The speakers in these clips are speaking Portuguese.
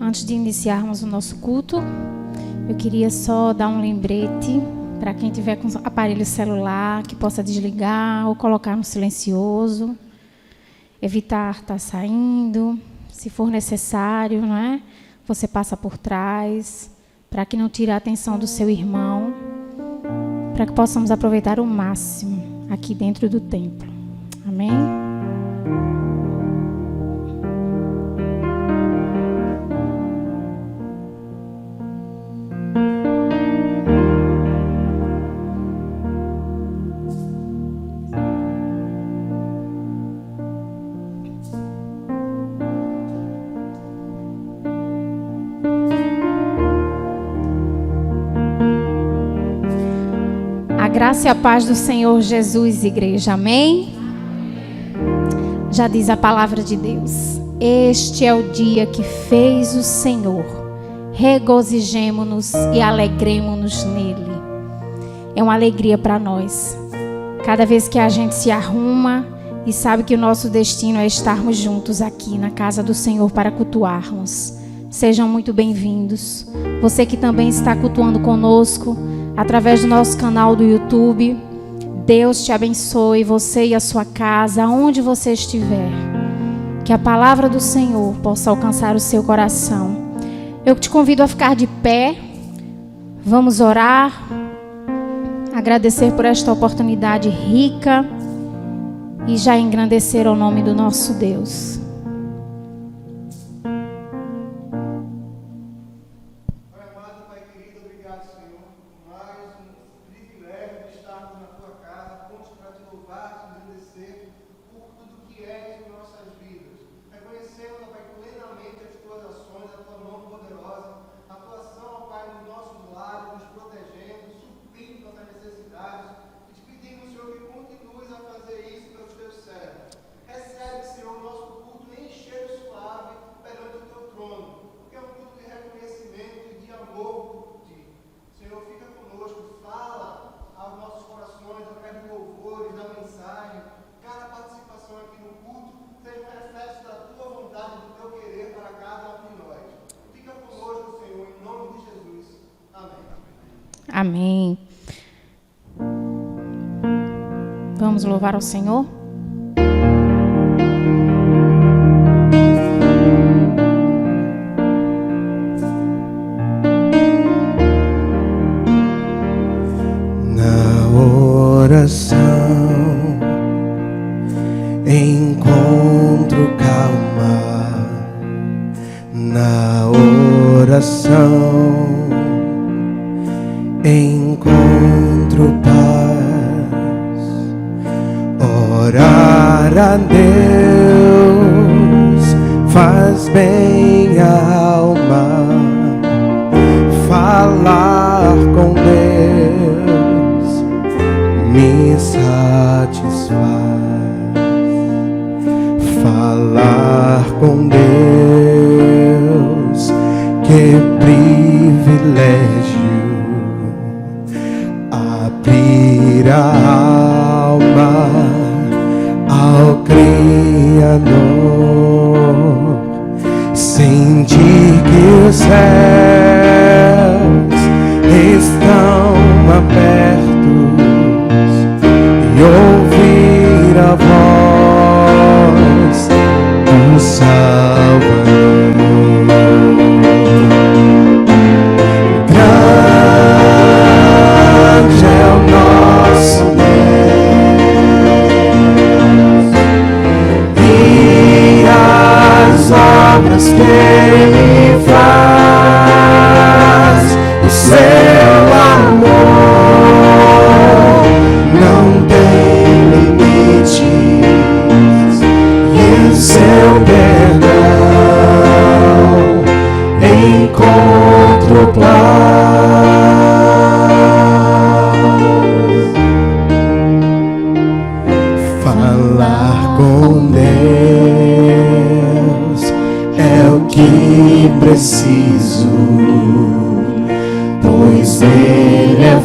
Antes de iniciarmos o nosso culto, eu queria só dar um lembrete para quem tiver com aparelho celular, que possa desligar ou colocar no silencioso, evitar estar saindo, se for necessário, não é? Você passa por trás, para que não tire a atenção do seu irmão, para que possamos aproveitar o máximo aqui dentro do templo. Amém? A graça e a paz do Senhor Jesus, igreja. Amém? Já diz a palavra de Deus: este é o dia que fez o Senhor. Regozijemo-nos e alegremo-nos nele. É uma alegria para nós. Cada vez que a gente se arruma e sabe que o nosso destino é estarmos juntos aqui na casa do Senhor para cultuarmos. Sejam muito bem-vindos. Você que também está cultuando conosco através do nosso canal do YouTube, Deus te abençoe, você e a sua casa, aonde você estiver. Que a palavra do Senhor possa alcançar o seu coração. Eu te convido a ficar de pé. Vamos orar, agradecer por esta oportunidade rica e já engrandecer o nome do nosso Deus. Amém. Vamos louvar ao Senhor? Na oração encontro calma. Na oração encontro paz. Orar a Deus faz bem à alma. Falar com Deus me satisfaz. Falar com Deus, que privilégio. Abrir a alma ao Criador, sentir que os céus estão abertos e ouvir a voz do Salvador. Grande é o nosso Deus e as obras que Ele faz. O seu amor não tem limites e o seu perdão encontro paz. Falar com Deus é o que preciso, pois Ele é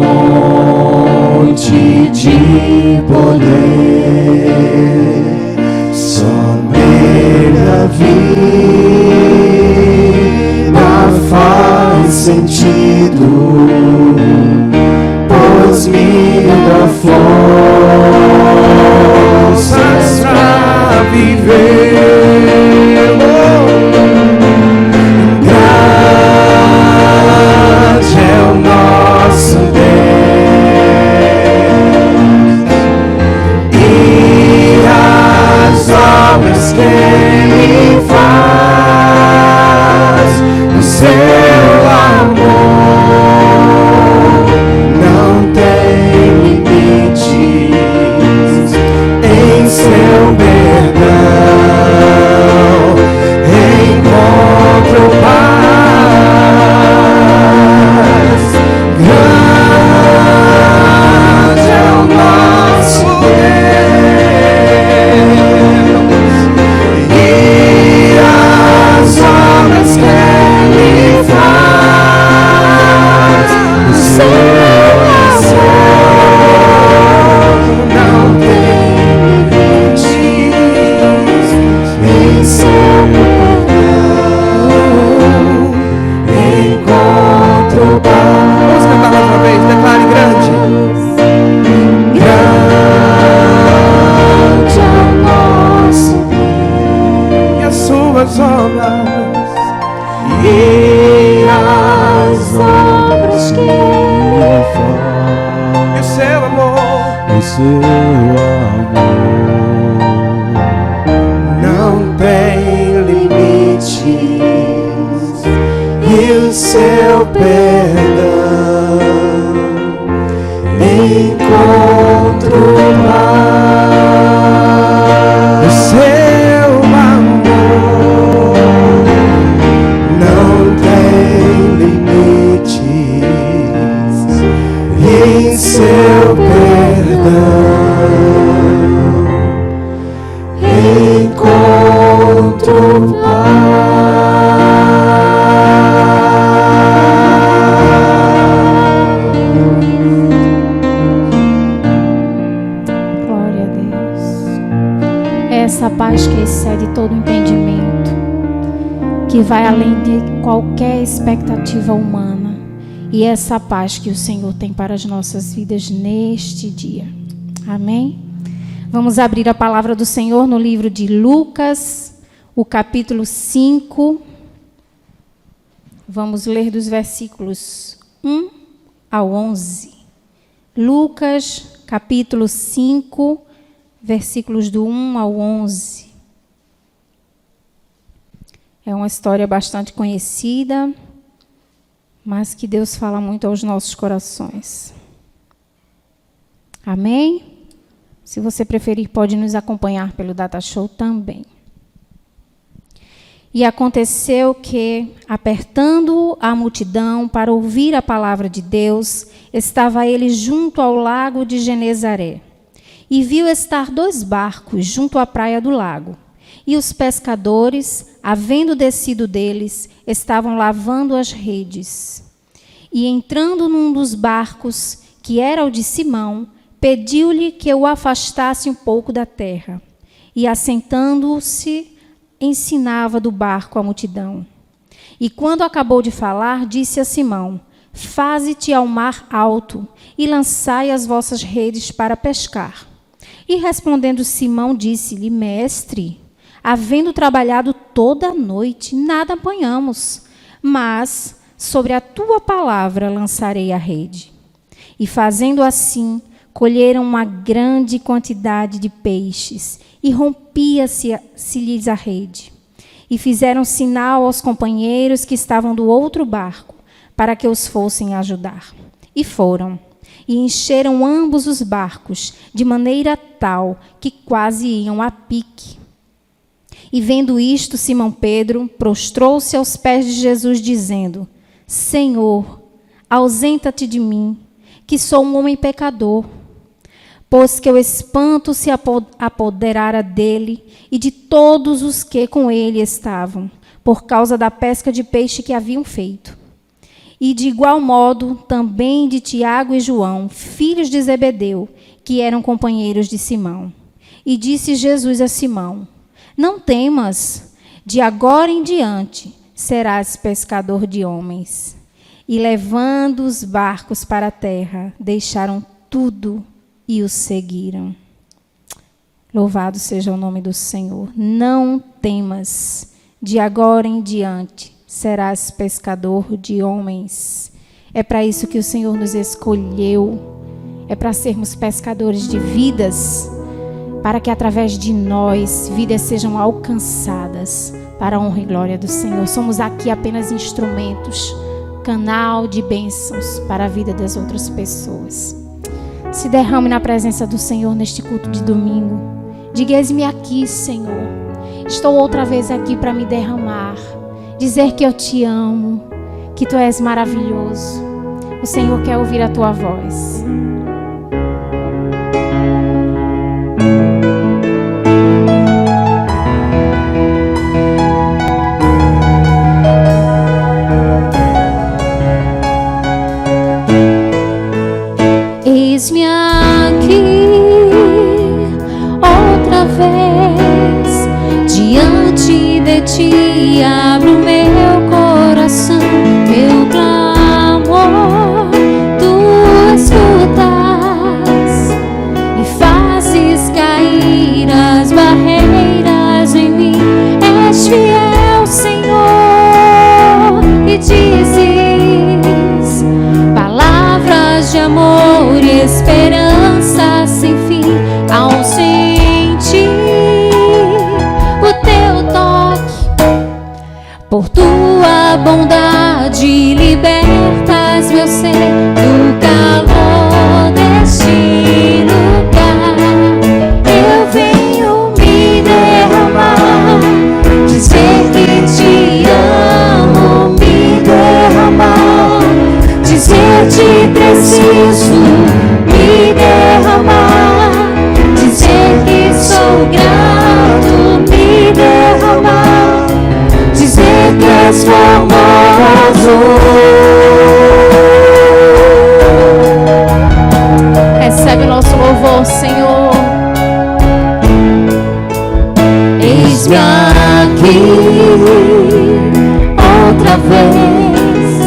fonte de poder. Só nele a vida sentido, pôs-me da forças pra viver. Grande é o nosso Deus, e as obras que Ele faz, o seu amor não tem limites, em seu perdão encontro paz. Grande é o nosso Deus, e as obras que Ele faz, o seu amor não tem limites, em seu perdão encontro paz. Vamos cantar mais uma vez, declare grande. Grande é o nosso Deus, e as suas obras, e as obras que Ele faz, e o seu amor, não tem limites, e o seu perdão encontro paz. O seu amor não tem limites, e em seu perdão encontro Glória a Deus. Essa paz que excede todo entendimento, que vai além de qualquer expectativa humana, e essa paz que o Senhor tem para as nossas vidas neste dia. Amém? Vamos abrir a palavra do Senhor no livro de Lucas, o capítulo 5. Vamos ler dos versículos 1 ao 11. Lucas, capítulo 5, versículos do 1 ao 11. É uma história bastante conhecida, mas que Deus fala muito aos nossos corações. Amém? Se você preferir, pode nos acompanhar pelo Data Show também. E aconteceu que, apertando a multidão para ouvir a palavra de Deus, estava ele junto ao lago de Genezaré. E viu estar 2 barcos junto à praia do lago. E os pescadores, havendo descido deles, estavam lavando as redes. E entrando num dos barcos, que era o de Simão, pediu-lhe que o afastasse um pouco da terra. E assentando-se, ensinava do barco a multidão. E quando acabou de falar, disse a Simão: Faze-te ao mar alto e lançai as vossas redes para pescar. E respondendo Simão, disse-lhe: Mestre, havendo trabalhado toda a noite, nada apanhamos, mas sobre a tua palavra lançarei a rede. E fazendo assim, colheram uma grande quantidade de peixes, e rompia-se-lhes a rede. E fizeram sinal aos companheiros que estavam do outro barco, para que os fossem ajudar. E foram, e encheram ambos os barcos, de maneira tal que quase iam a pique. E vendo isto, Simão Pedro prostrou-se aos pés de Jesus, dizendo: Senhor, ausenta-te de mim, que sou um homem pecador. Pois que o espanto se apoderara dele e de todos os que com ele estavam, por causa da pesca de peixe que haviam feito. E de igual modo também de Tiago e João, filhos de Zebedeu, que eram companheiros de Simão. E disse Jesus a Simão: Não temas, de agora em diante serás pescador de homens. e levando os barcos para a terra, deixaram tudo e o seguiram. Louvado seja o nome do Senhor. Não temas, de agora em diante serás pescador de homens. É para isso que o Senhor nos escolheu. É para sermos pescadores de vidas, para que através de nós vidas sejam alcançadas para a honra e glória do Senhor. Somos aqui apenas instrumentos, canal de bênçãos para a vida das outras pessoas. Se derrame na presença do Senhor neste culto de domingo. Diga: eis-me aqui, Senhor. Estou outra vez aqui para me derramar, dizer que eu te amo, que tu és maravilhoso. O Senhor quer ouvir a tua voz. Eis-me aqui outra vez, diante de ti abro meu coração, meu clamor tu escutas e fazes cair as barreiras em mim. És fiel, Senhor, e dizes palavras de amor e esperança sem fim. Ao sentir o teu toque, por tua bondade libertas meu ser do calor deste lugar. Eu venho me derramar, dizer que te amo, me derramar, dizer te preciso, me derramar, dizer que sou grato, me derramar, dizer que és famoso. Recebe o nosso louvor, Senhor. Eis-me aqui outra vez,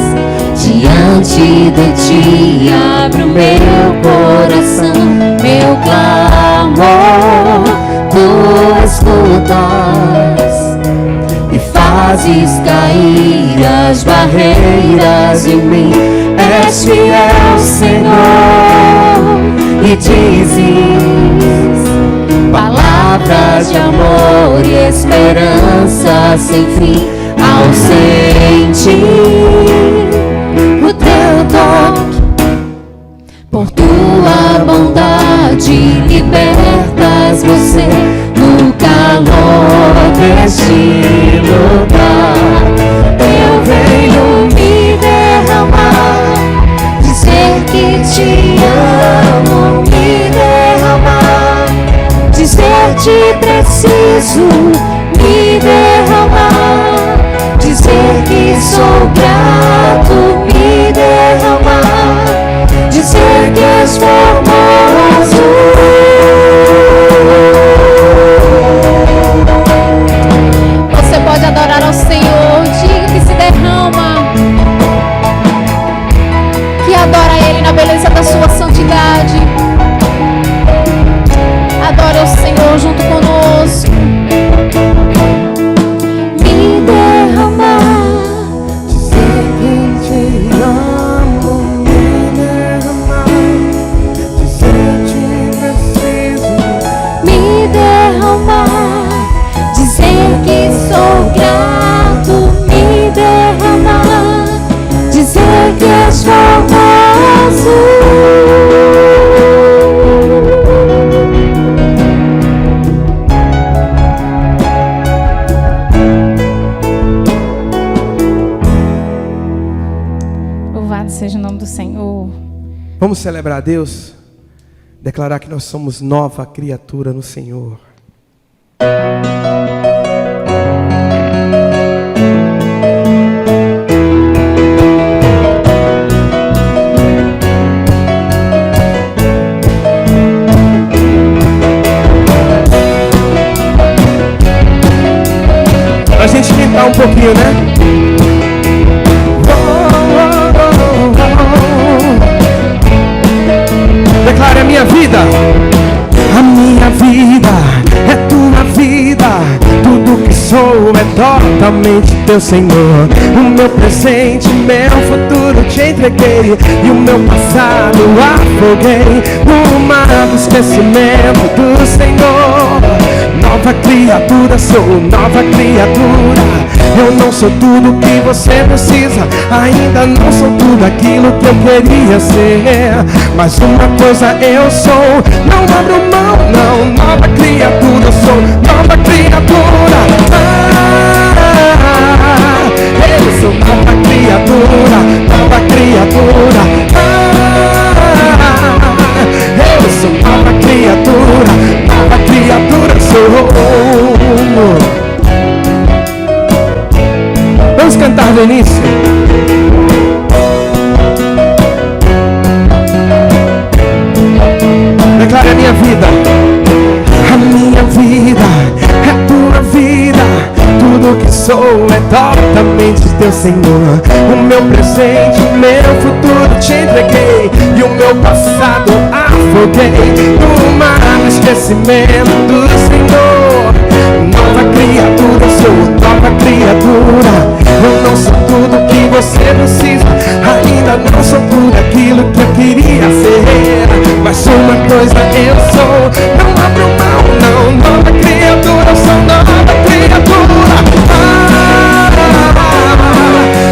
diante de ti abro meu coração, meu clamor tu escutas e fazes cair as barreiras em mim. És fiel, Senhor, e dizes palavras de amor e esperança sem fim. Ao sentir o teu toque, por tua bondade libertas você no calor deste lugar. Eu venho me derramar, dizer que te amo, me derramar, dizer te preciso, me derramar, dizer que sou grato, me derramar, dizer que és formoso. Você pode adorar ao Senhor, diga que se derrama, que adora Ele na beleza da sua santidade. Adore ao Senhor junto conosco. Me derramar, Dizer que te amo, me derramar, dizer te preciso, me derramar, dizer que sou grato, me derramar, dizer que és famoso. Louvado seja o nome do Senhor. Vamos celebrar a Deus, declarar que nós somos nova criatura no Senhor. Pra gente cantar um pouquinho, né? Oh, oh, oh. minha vida. A minha vida é tua vida, tudo que sou é totalmente teu, Senhor. O meu presente, meu futuro te entreguei, e o meu passado afoguei no mar do esquecimento do Senhor. Nova criatura sou, nova criatura. Eu não sou tudo que você precisa, ainda não sou tudo aquilo que eu queria ser, mas uma coisa eu sou, não abro mão, não. Nova criatura sou, nova criatura. Eu sou nova criatura, nova criatura. Eu sou nova criatura sou. Vamos cantar no início. Declare a minha vida. A minha vida é tua vida, tudo que sou é totalmente teu, Senhor. O meu presente, o meu futuro te entreguei, e o meu passado afoguei no mar do esquecimento do Senhor. Nova criatura sou, nova criatura. Eu não sou tudo que você precisa, ainda não sou tudo aquilo que eu queria ser, mas uma coisa eu sou, não abro mão, não. Nova criatura, eu sou nova criatura.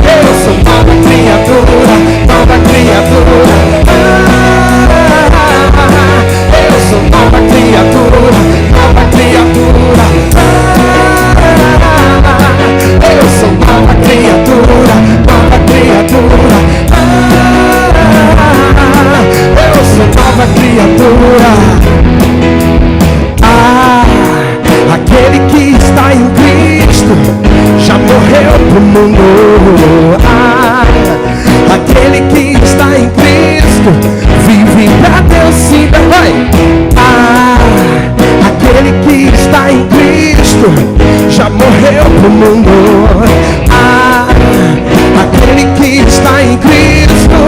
Eu sou nova criatura, nova criatura. Eu sou nova criatura, nova criatura. Eu sou nova criatura, nova criatura. Eu sou nova criatura. Aquele que está em Cristo já morreu pro mundo. Aquele que está em Cristo vive pra Deus, sim, vai. Aquele que está em Cristo já morreu pro mundo. Aquele que está em Cristo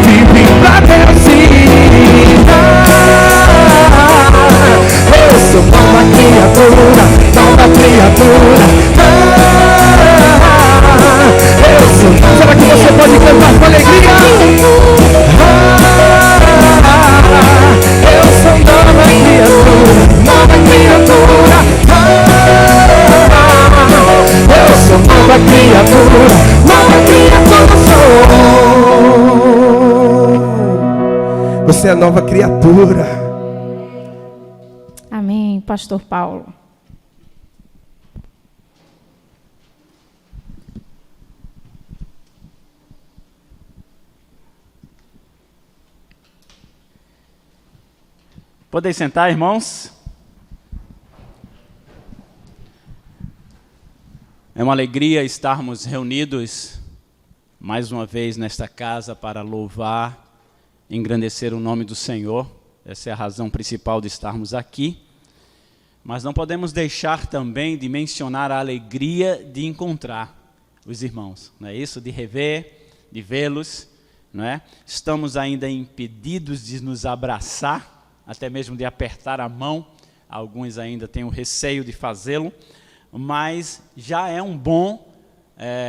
vive pra Deus, sim. Eu sou nova criatura, nova criatura. Eu sou. Será que você pode cantar com alegria? Eu sou nova criatura, nova criatura. Eu sou nova criatura, nova criatura sou. Você é nova criatura. Amém, Pastor Paulo. Podem sentar, irmãos. É uma alegria estarmos reunidos mais uma vez nesta casa para louvar, engrandecer o nome do Senhor. Essa é a razão principal de estarmos aqui. Mas não podemos deixar também de mencionar a alegria de encontrar os irmãos, não é isso? De rever, de vê-los, não é? Estamos ainda impedidos de nos abraçar, até mesmo de apertar a mão. Alguns ainda têm o receio de fazê-lo, mas já é um bom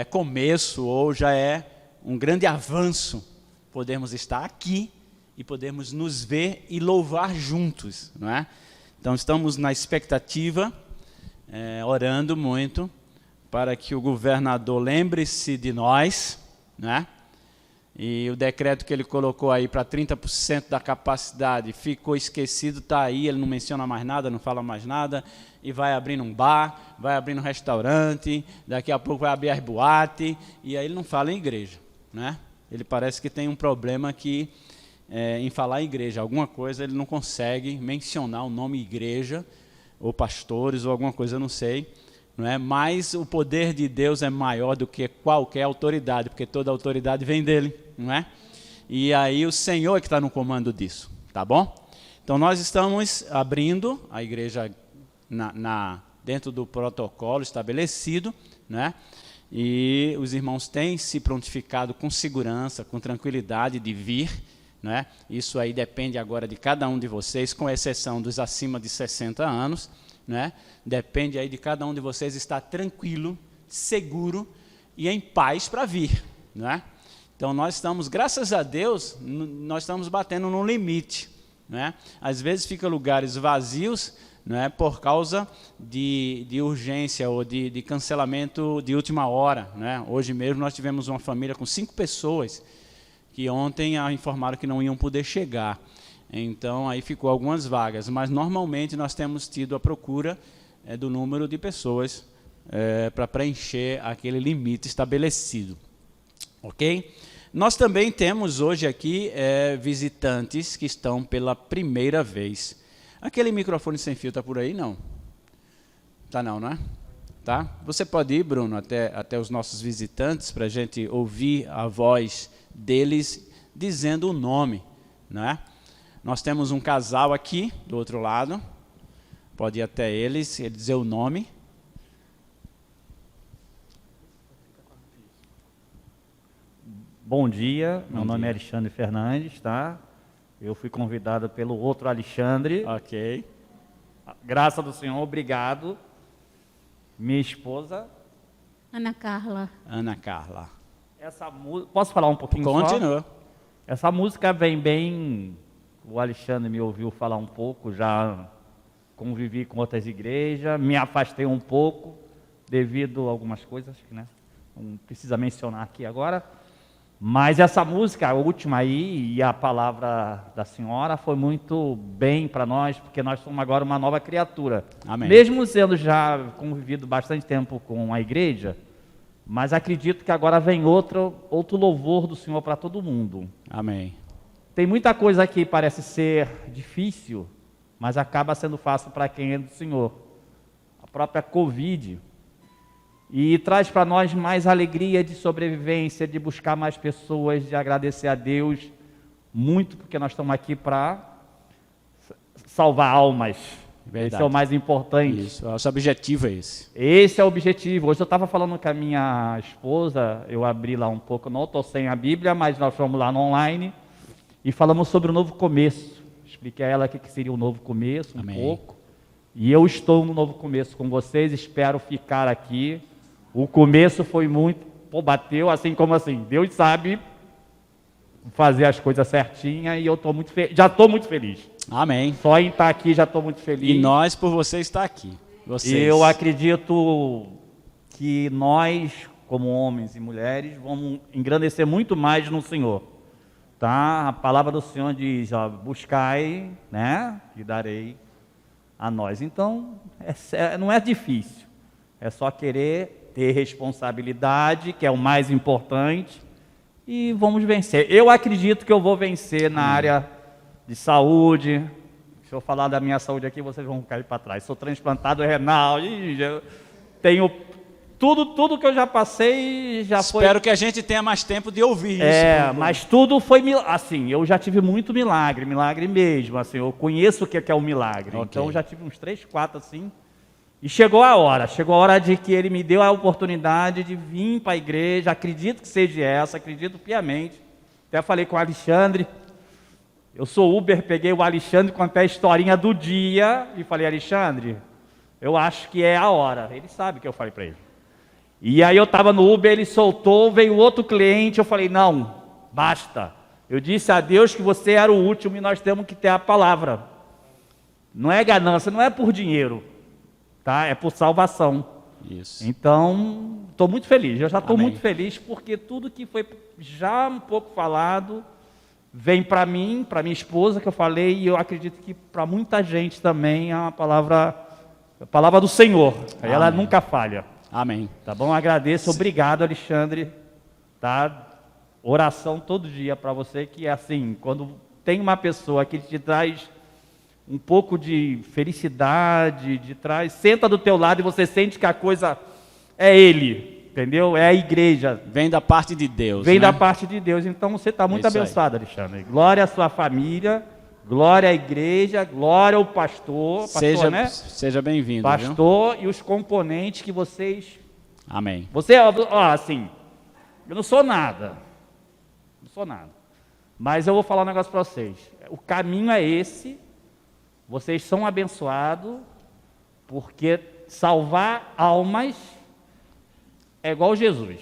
começo, ou já é um grande avanço podermos estar aqui e podermos nos ver e louvar juntos, não é? Então estamos na expectativa, orando muito, para que o governador lembre-se de nós, né? E o decreto que ele colocou aí para 30% da capacidade ficou esquecido, está aí, ele não menciona mais nada, não fala mais nada, e vai abrindo um bar, vai abrindo um restaurante, daqui a pouco vai abrir as boates, e aí ele não fala em igreja, né? Ele parece que tem um problema aqui em falar em igreja, alguma coisa ele não consegue mencionar o nome igreja, ou pastores, ou alguma coisa, eu não sei, não é? Mas o poder de Deus é maior do que qualquer autoridade, porque toda autoridade vem dele, não é? E aí o Senhor é que está no comando disso, tá bom? Então nós estamos abrindo a igreja dentro do protocolo estabelecido, né? E os irmãos têm se prontificado com segurança, com tranquilidade de vir, né? Isso aí depende agora de cada um de vocês, com exceção dos acima de 60 anos, né? Depende aí de cada um de vocês estar tranquilo, seguro e em paz para vir, né? Então nós estamos, graças a Deus, nós estamos batendo no limite, né? Às vezes fica lugares vazios, né, por causa de urgência ou de cancelamento de última hora, né? Hoje mesmo nós tivemos uma família com 5 pessoas que ontem informaram que não iam poder chegar. Então aí ficou algumas vagas, mas normalmente nós temos tido a procura do número de pessoas para preencher aquele limite estabelecido. Ok? Nós também temos hoje aqui visitantes que estão pela primeira vez. Aquele microfone sem fio está por aí? Não. Tá não, não é? Tá? Você pode ir, Bruno, até os nossos visitantes para a gente ouvir a voz deles dizendo o nome, não é? Nós temos um casal aqui do outro lado. Pode ir até eles e dizer o nome. Bom dia, meu nome é Alexandre Fernandes, tá? Eu fui convidado pelo outro Alexandre. Ok. Graça do Senhor, obrigado. Minha esposa. Ana Carla. Ana Carla. Essa música, posso falar um pouquinho só? Continua. Essa música vem bem, o Alexandre me ouviu falar um pouco, já convivi com outras igrejas, me afastei um pouco devido a algumas coisas que, né, não precisa mencionar aqui agora. Mas essa música, a última aí, e a palavra da senhora foi muito bem para nós, porque nós somos agora uma nova criatura. Amém. Mesmo sendo já convivido bastante tempo com a igreja, mas acredito que agora vem outro louvor do Senhor para todo mundo. Amém. Tem muita coisa aqui que parece ser difícil, mas acaba sendo fácil para quem é do Senhor. A própria Covid. E traz para nós mais alegria de sobrevivência, de buscar mais pessoas, de agradecer a Deus muito, porque nós estamos aqui para salvar almas. Verdade. Esse é o mais importante. Isso, nosso objetivo é esse. Esse é o objetivo. Hoje eu estava falando com a minha esposa, eu abri lá um pouco, não estou sem a Bíblia, mas nós fomos lá no online e falamos sobre o novo começo. Expliquei a ela o que seria o novo começo, Amém. pouco. E eu estou no novo começo com vocês, espero ficar aqui. O começo foi muito, bateu assim como assim, Deus sabe fazer as coisas certinhas e eu estou muito já estou muito feliz. Amém. Só em estar aqui já estou muito feliz. E nós por você estar aqui. Vocês. Eu acredito que nós, como homens e mulheres, vamos engrandecer muito mais no Senhor. Tá? A palavra do Senhor diz, ó, buscai, né, e darei a nós. Então, não é difícil. É só querer ter responsabilidade, que é o mais importante, e vamos vencer. Eu acredito que eu vou vencer na área de saúde. Se eu falar da minha saúde aqui, vocês vão cair para trás. Sou transplantado renal, e tenho tudo que eu já passei, já foi... Espero que a gente tenha mais tempo de ouvir isso. Mas tudo foi, assim, eu já tive muito milagre mesmo, assim, eu conheço o que é um milagre. Okay. Então eu já tive uns 3, 4, assim, e chegou a hora de que ele me deu a oportunidade de vir para a igreja, acredito que seja essa, acredito piamente. Até falei com o Alexandre, eu sou Uber, peguei o Alexandre, contei a historinha do dia, e falei, Alexandre, eu acho que é a hora. Ele sabe que eu falei para ele. E aí eu estava no Uber, ele soltou, veio outro cliente, eu falei, não, basta. Eu disse a Deus que você era o último e nós temos que ter a palavra. Não é ganância, não é por dinheiro, tá? É por salvação. Isso. Então, estou muito feliz, eu já estou Amém. muito feliz, porque tudo que foi já um pouco falado, vem para mim, para minha esposa, que eu falei, e eu acredito que para muita gente também é a palavra do Senhor. Ela Amém. nunca falha. Amém. Tá bom? Agradeço. Obrigado, Alexandre. Tá? Oração todo dia para você, que é assim, quando tem uma pessoa que te traz um pouco de felicidade, senta do teu lado e você sente que a coisa é ele, entendeu? É a igreja. Vem da parte de Deus. Vem né? da parte de Deus. Então você está muito Isso aí. abençoado, Alexandre. Glória à sua família, glória à igreja, glória ao pastor, né? Seja bem-vindo. Pastor e os componentes que vocês... Amém. Você, ó, assim, eu não sou nada. Não sou nada. Mas eu vou falar um negócio para vocês. O caminho é esse. Vocês são abençoados, porque salvar almas é igual Jesus.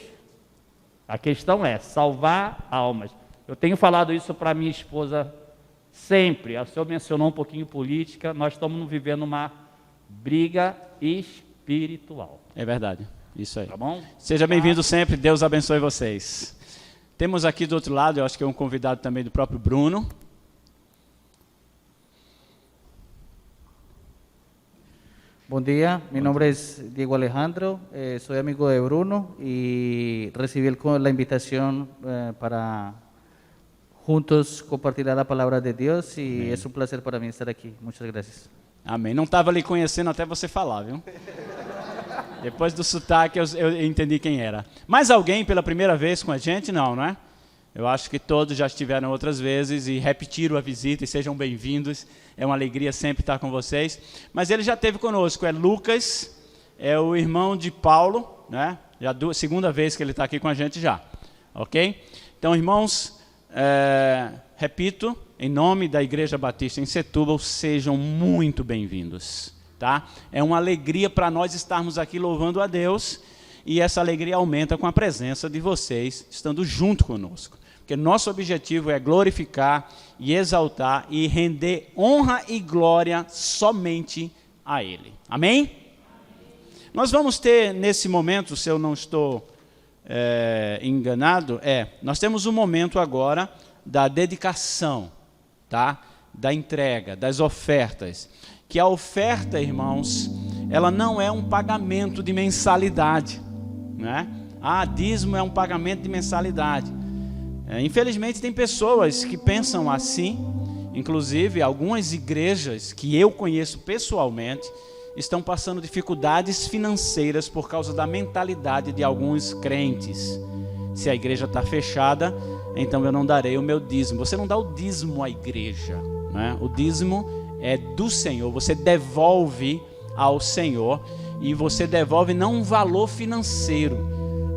A questão é salvar almas. Eu tenho falado isso para minha esposa sempre. O senhor mencionou um pouquinho política. Nós estamos vivendo uma briga espiritual. É verdade, isso aí. Tá bom? Seja bem-vindo sempre, Deus abençoe vocês. Temos aqui do outro lado, eu acho que é um convidado também do próprio Bruno. Bom dia, mi nombre es Diego Alejandro, soy amigo de Bruno y recibí la invitación para juntos compartir la palabra de Dios y Amém. es un placer para mí estar aquí. Muchas gracias. Amém. Não estava lhe conhecendo até você falar, viu? Depois do sotaque eu entendi quem era. Mais alguém pela primeira vez com a gente? Não, não é? Eu acho que todos já estiveram outras vezes e repetiram a visita e sejam bem-vindos. É uma alegria sempre estar com vocês. Mas ele já esteve conosco, é Lucas, é o irmão de Paulo, né? Já segunda vez que ele está aqui com a gente já, ok? Então, irmãos, repito, em nome da Igreja Batista em Setúbal, sejam muito bem-vindos, tá? É uma alegria para nós estarmos aqui louvando a Deus e essa alegria aumenta com a presença de vocês estando junto conosco. Porque nosso objetivo é glorificar e exaltar e render honra e glória somente a Ele. Amém? Nós vamos ter nesse momento, se eu não estou enganado, nós temos um momento agora da dedicação, tá? Da entrega, das ofertas. Que a oferta, irmãos, ela não é um pagamento de mensalidade, né? Dízimo é um pagamento de mensalidade. Infelizmente tem pessoas que pensam assim, inclusive algumas igrejas que eu conheço pessoalmente estão passando dificuldades financeiras por causa da mentalidade de alguns crentes. Se a igreja está fechada, então eu não darei o meu dízimo. Você não dá o dízimo à igreja, né? O dízimo é do Senhor, você devolve ao Senhor e você devolve não um valor financeiro,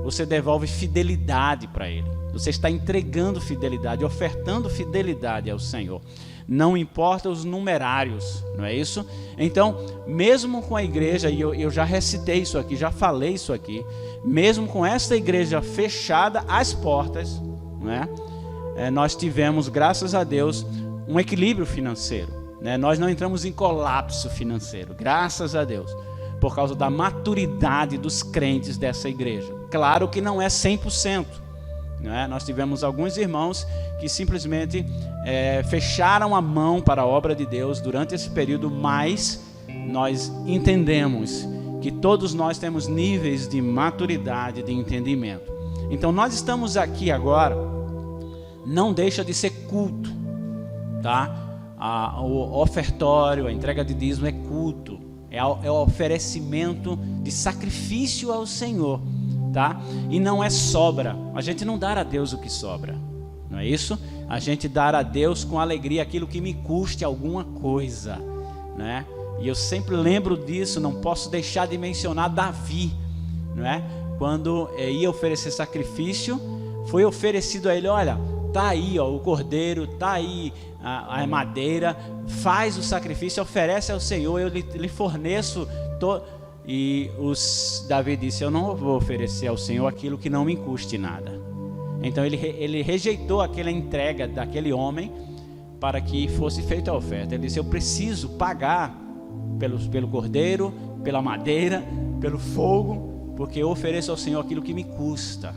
você devolve fidelidade para Ele. Você está entregando fidelidade, ofertando fidelidade ao Senhor. Não importa os numerários, não é isso? Então, mesmo com a igreja, e eu já recitei isso aqui, já falei isso aqui, mesmo com esta igreja fechada às portas, não é? Nós tivemos, graças a Deus, um equilíbrio financeiro, né? Nós não entramos em colapso financeiro, graças a Deus, por causa da maturidade dos crentes dessa igreja. Claro que não é 100%. Nós tivemos alguns irmãos que simplesmente fecharam a mão para a obra de Deus durante esse período, mas nós entendemos que todos nós temos níveis de maturidade, de entendimento. Então nós estamos aqui agora, não deixa de ser culto, tá? O ofertório, a entrega de dízimo é culto, é o oferecimento de sacrifício ao Senhor. Tá? E não é sobra, a gente não dá a Deus o que sobra, não é isso? A gente dá a Deus com alegria aquilo que me custe alguma coisa, né? E eu sempre lembro disso, não posso deixar de mencionar Davi, não é? Quando ia oferecer sacrifício, foi oferecido a ele, olha, tá aí ó, o cordeiro, tá aí a madeira, faz o sacrifício, oferece ao Senhor, eu lhe forneço E Davi disse, eu não vou oferecer ao Senhor aquilo que não me custe nada. Então ele rejeitou aquela entrega daquele homem para que fosse feita a oferta. Ele disse, eu preciso pagar pelo cordeiro, pela madeira, pelo fogo, porque eu ofereço ao Senhor aquilo que me custa.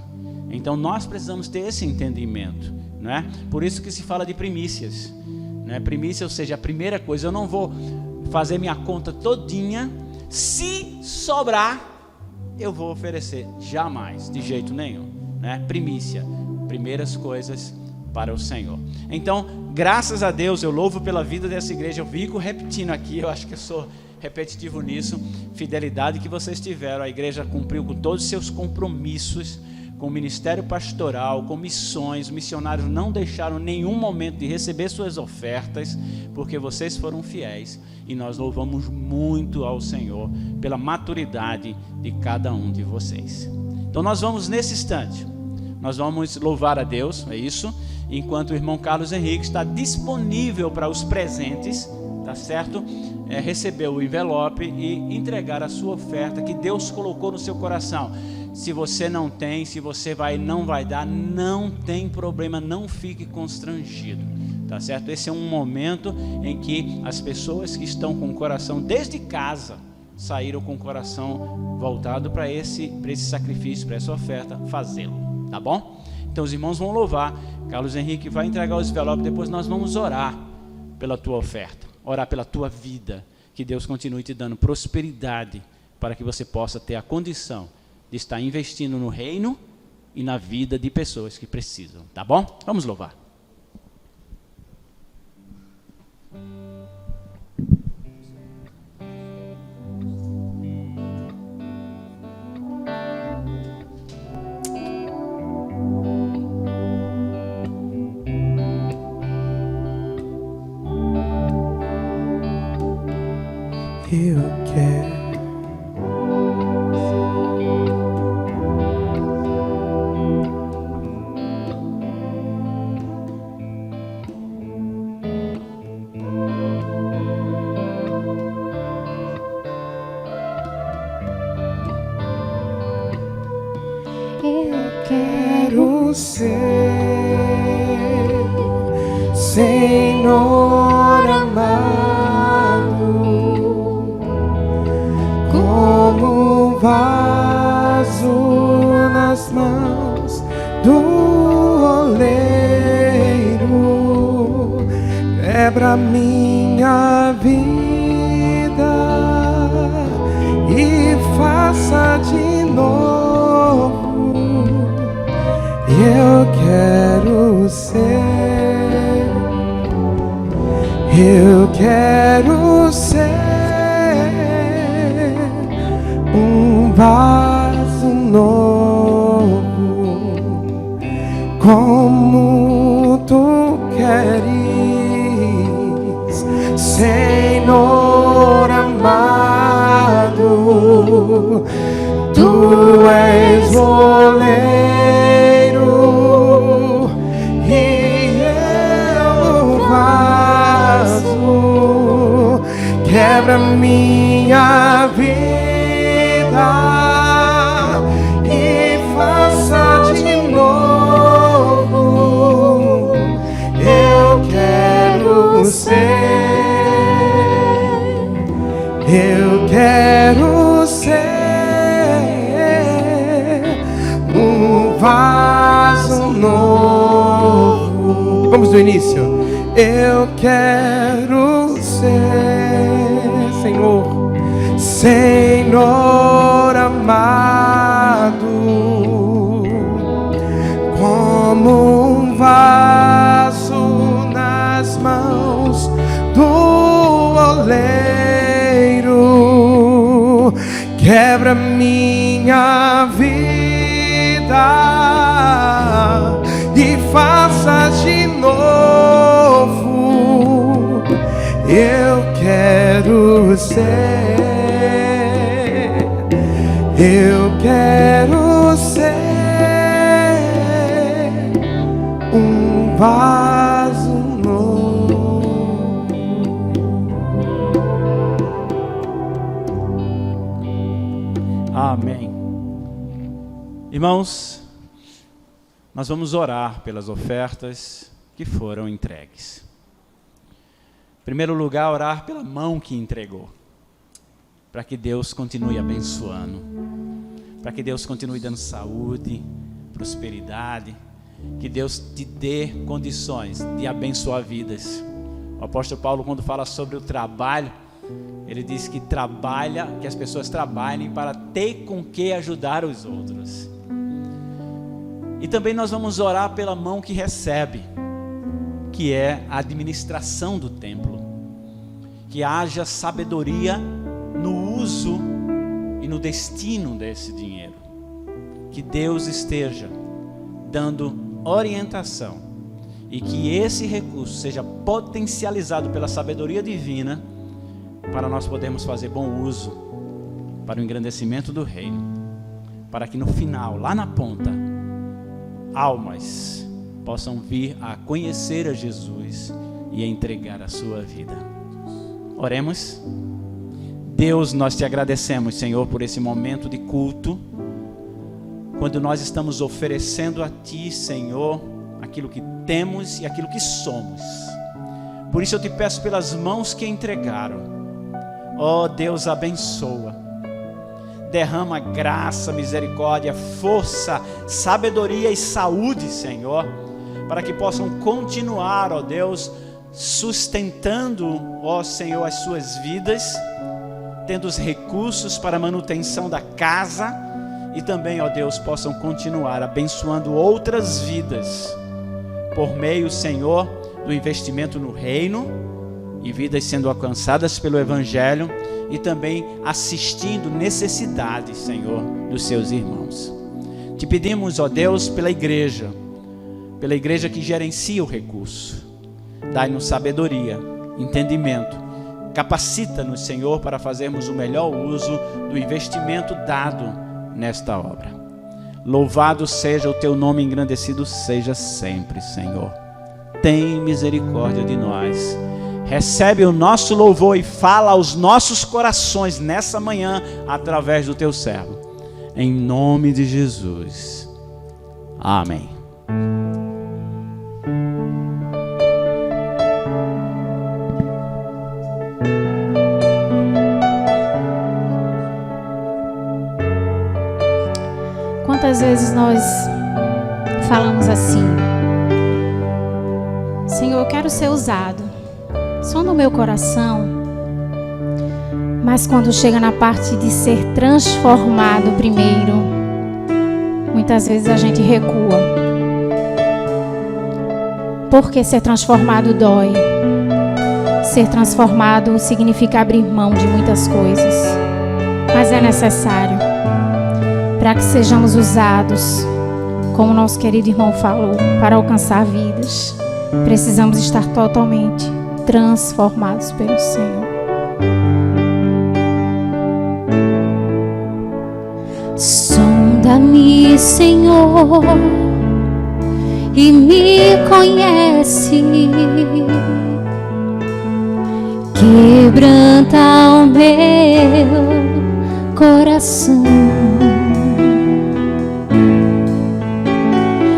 Então nós precisamos ter esse entendimento, não é? Por isso que se fala de primícias, não é? Primícia, ou seja, a primeira coisa, eu não vou fazer minha conta todinha. Se sobrar, eu vou oferecer. Jamais, de jeito nenhum, né? Primícia, primeiras coisas para o Senhor. Então, graças a Deus, eu louvo pela vida dessa igreja. Eu fico repetindo aqui, eu acho que eu sou repetitivo nisso. Fidelidade que vocês tiveram. A igreja cumpriu com todos os seus compromissos, com o ministério pastoral, com missões. Os missionários não deixaram nenhum momento de receber suas ofertas, porque vocês foram fiéis. E nós louvamos muito ao Senhor pela maturidade de cada um de vocês. Então nós vamos nesse instante, nós vamos louvar a Deus, é isso. enquanto o irmão Carlos Henrique está disponível para os presentes, tá certo? Receber o envelope e entregar a sua oferta que Deus colocou no seu coração. Se você não tem, se você não vai dar, não tem problema, não fique constrangido, tá certo? Esse é um momento em que as pessoas que estão com o coração desde casa saíram com o coração voltado para esse sacrifício, para essa oferta, fazê-lo, tá bom? Então os irmãos vão louvar, Carlos Henrique vai entregar os envelopes, depois nós vamos orar pela tua oferta, orar pela tua vida, que Deus continue te dando prosperidade, para que você possa ter a condição de estar investindo no reino e na vida de pessoas que precisam, tá bom? Vamos louvar. Eu quero ser Senhor amado, como um vaso nas mãos do oleiro, quebra minha vida e faça de novo. Eu quero ser um vaso novo, como tu queres, Senhor amado. Tu és oleiro e eu vaso, quebra minha vida e faça de novo. Eu quero ser um vaso novo. Vamos do início. Eu quero ser, Senhor amado, como um vaso nas mãos do oleiro, quebra minha vida e faça de novo. Eu quero ser um vaso novo. Amém. Irmãos, nós vamos orar pelas ofertas que foram entregues. Em primeiro lugar, orar pela mão que entregou, para que Deus continue abençoando, para que Deus continue dando saúde, prosperidade, que Deus te dê condições de abençoar vidas. O apóstolo Paulo, quando fala sobre o trabalho, ele diz que que as pessoas trabalhem para ter com que ajudar os outros. E também nós vamos orar pela mão que recebe, que é a administração do templo. Que haja sabedoria no uso e no destino desse dinheiro. Que Deus esteja dando orientação e que esse recurso seja potencializado pela sabedoria divina para nós podermos fazer bom uso para o engrandecimento do reino, para que no final, lá na ponta, almas possam vir a conhecer a Jesus e a entregar a sua vida. Oremos. Deus, nós te agradecemos, Senhor, por esse momento de culto, quando nós estamos oferecendo a Ti, Senhor, aquilo que temos e aquilo que somos. Por isso eu te peço pelas mãos que entregaram. Ó Deus, abençoa. Derrama graça, misericórdia, força, sabedoria e saúde, Senhor, para que possam continuar, ó Deus, sustentando, ó Senhor, as suas vidas, tendo os recursos para a manutenção da casa e também, ó Deus, possam continuar abençoando outras vidas por meio, Senhor, do investimento no reino e vidas sendo alcançadas pelo Evangelho e também assistindo necessidades, Senhor, dos seus irmãos. Te pedimos, ó Deus, pela igreja que gerencia o recurso. Dai-nos sabedoria, entendimento. Capacita-nos, Senhor, para fazermos o melhor uso do investimento dado nesta obra. Louvado seja o teu nome, engrandecido seja sempre, Senhor. Tem misericórdia de nós. Recebe o nosso louvor e fala aos nossos corações nessa manhã através do teu servo. Em nome de Jesus. Amém. Quantas vezes nós falamos assim: Senhor, eu quero ser usado, só no meu coração. Mas quando chega na parte de ser transformado primeiro, muitas vezes a gente recua. Porque ser transformado dói. Ser transformado significa abrir mão de muitas coisas. Mas é necessário para que sejamos usados, como nosso querido irmão falou, para alcançar vidas. Precisamos estar totalmente transformados pelo Senhor. Sonda-me, Senhor, e me conhece. Quebranta o meu coração.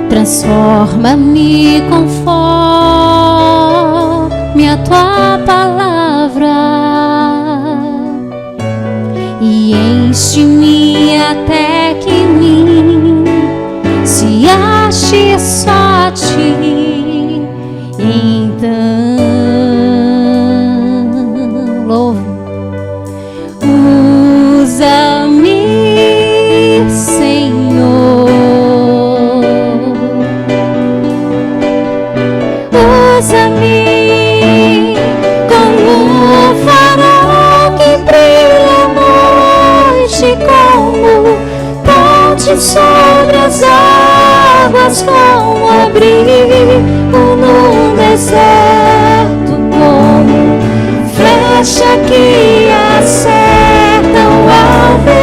Transforma-me conforme a tua palavra e enche-me até que em mim se ache só a ti. Então louve, usa-me, Senhor. Usa-me como um farol que brilha à noite, como ponte sobre as águas, como abrigo num deserto, como flecha que acerta o alvo.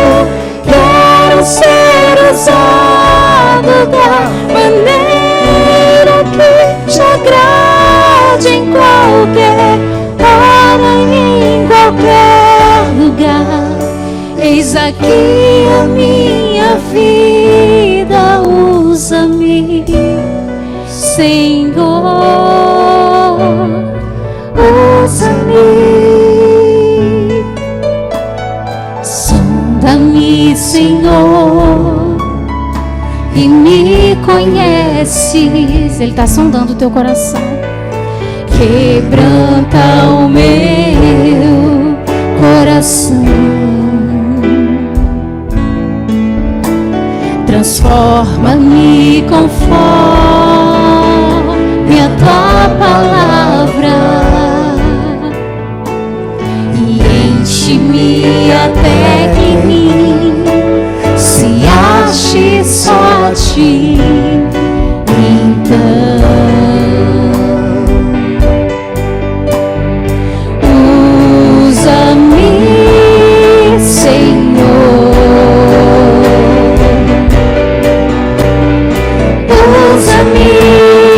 Quero ser usado da maneira que te agrade, em qualquer hora e em qualquer lugar. Eis aqui a minha vida, usa-me, Senhor, usa-me. Sonda-me, Senhor, e me conheces. Ele está sondando o teu coração. Quebranta o meu coração. Transforma-me conforme a tua palavra e enche-me até que em mim se ache só a ti. Então usa-me, Senhor. Usa-me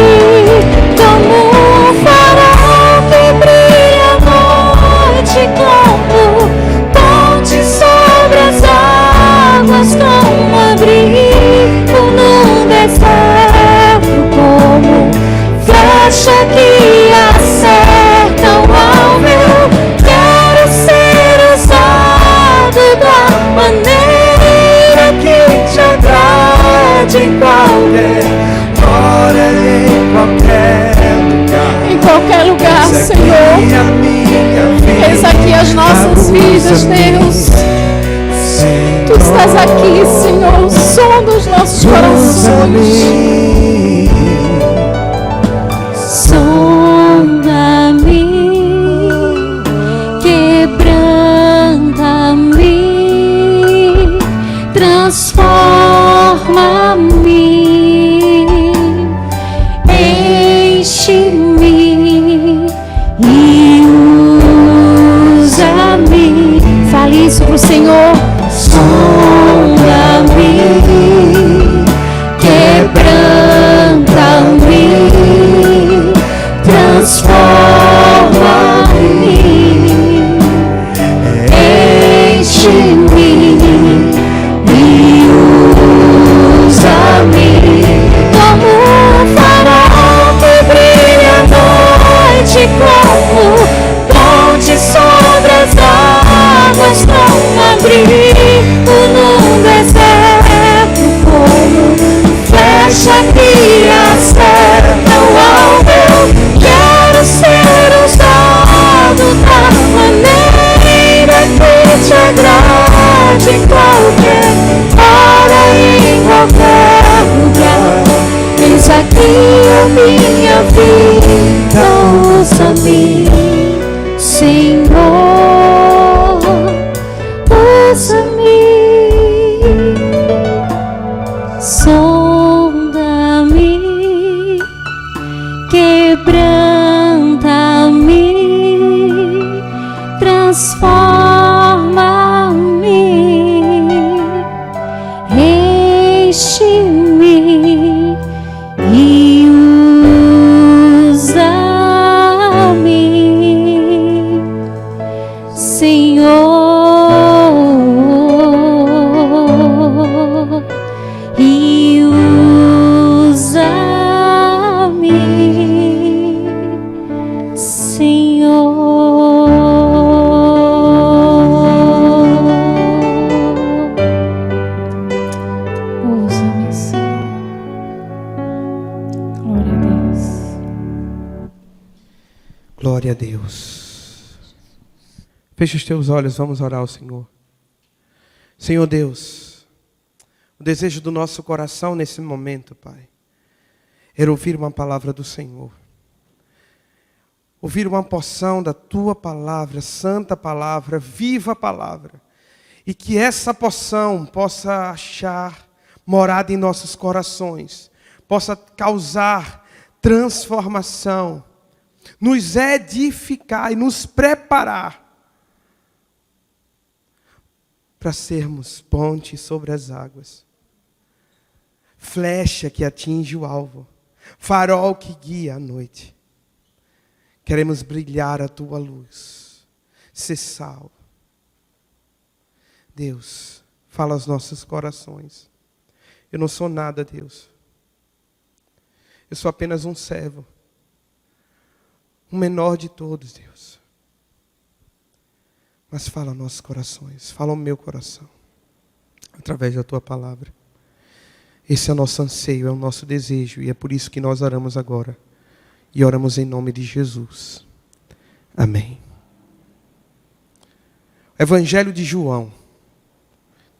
qualquer hora, Em qualquer lugar, eis aqui Senhor. a minha vida, Eis aqui as nossas vidas, Deus. Tu estás aqui, Senhor, o som dos nossos corações. Sonda-me, quebranta-me, transforma-me, enche-me e usa-me. Fale isso pro Senhor. Sonda-me, quebranta-me, transforma-me, enche-me e usa-me. Como um farol que brilha à noite, como ponte sobre as águas, não abrigo num deserto, como flecha que acerta o alvo. Eu quero ser usado da maneira que te agrade, em qualquer hora e em qualquer lugar. Eis aqui a minha vida, usa-me, Senhor, usa-me. Sonda-me, quebranta-me, transforma-me, enche-me e usa-me, Senhor, e usa-me, Senhor. Usa-me, Senhor. Glória a Deus. Glória a Deus. Feche os teus olhos, vamos orar ao Senhor. Senhor Deus, o desejo do nosso coração nesse momento, Pai, era ouvir uma palavra do Senhor. Ouvir uma porção da Tua palavra, santa palavra, viva palavra. E que essa porção possa achar morada em nossos corações, possa causar transformação, nos edificar e nos preparar para sermos ponte sobre as águas, flecha que atinge o alvo, farol que guia a noite. Queremos brilhar a Tua luz, ser sal. Deus, fala aos nossos corações. Eu não sou nada, Deus. Eu sou apenas um servo, o menor de todos, Deus. Mas fala aos nossos corações, fala ao meu coração, através da Tua palavra. Esse é o nosso anseio, é o nosso desejo, e é por isso que nós oramos agora. E oramos em nome de Jesus. Amém. Evangelho de João,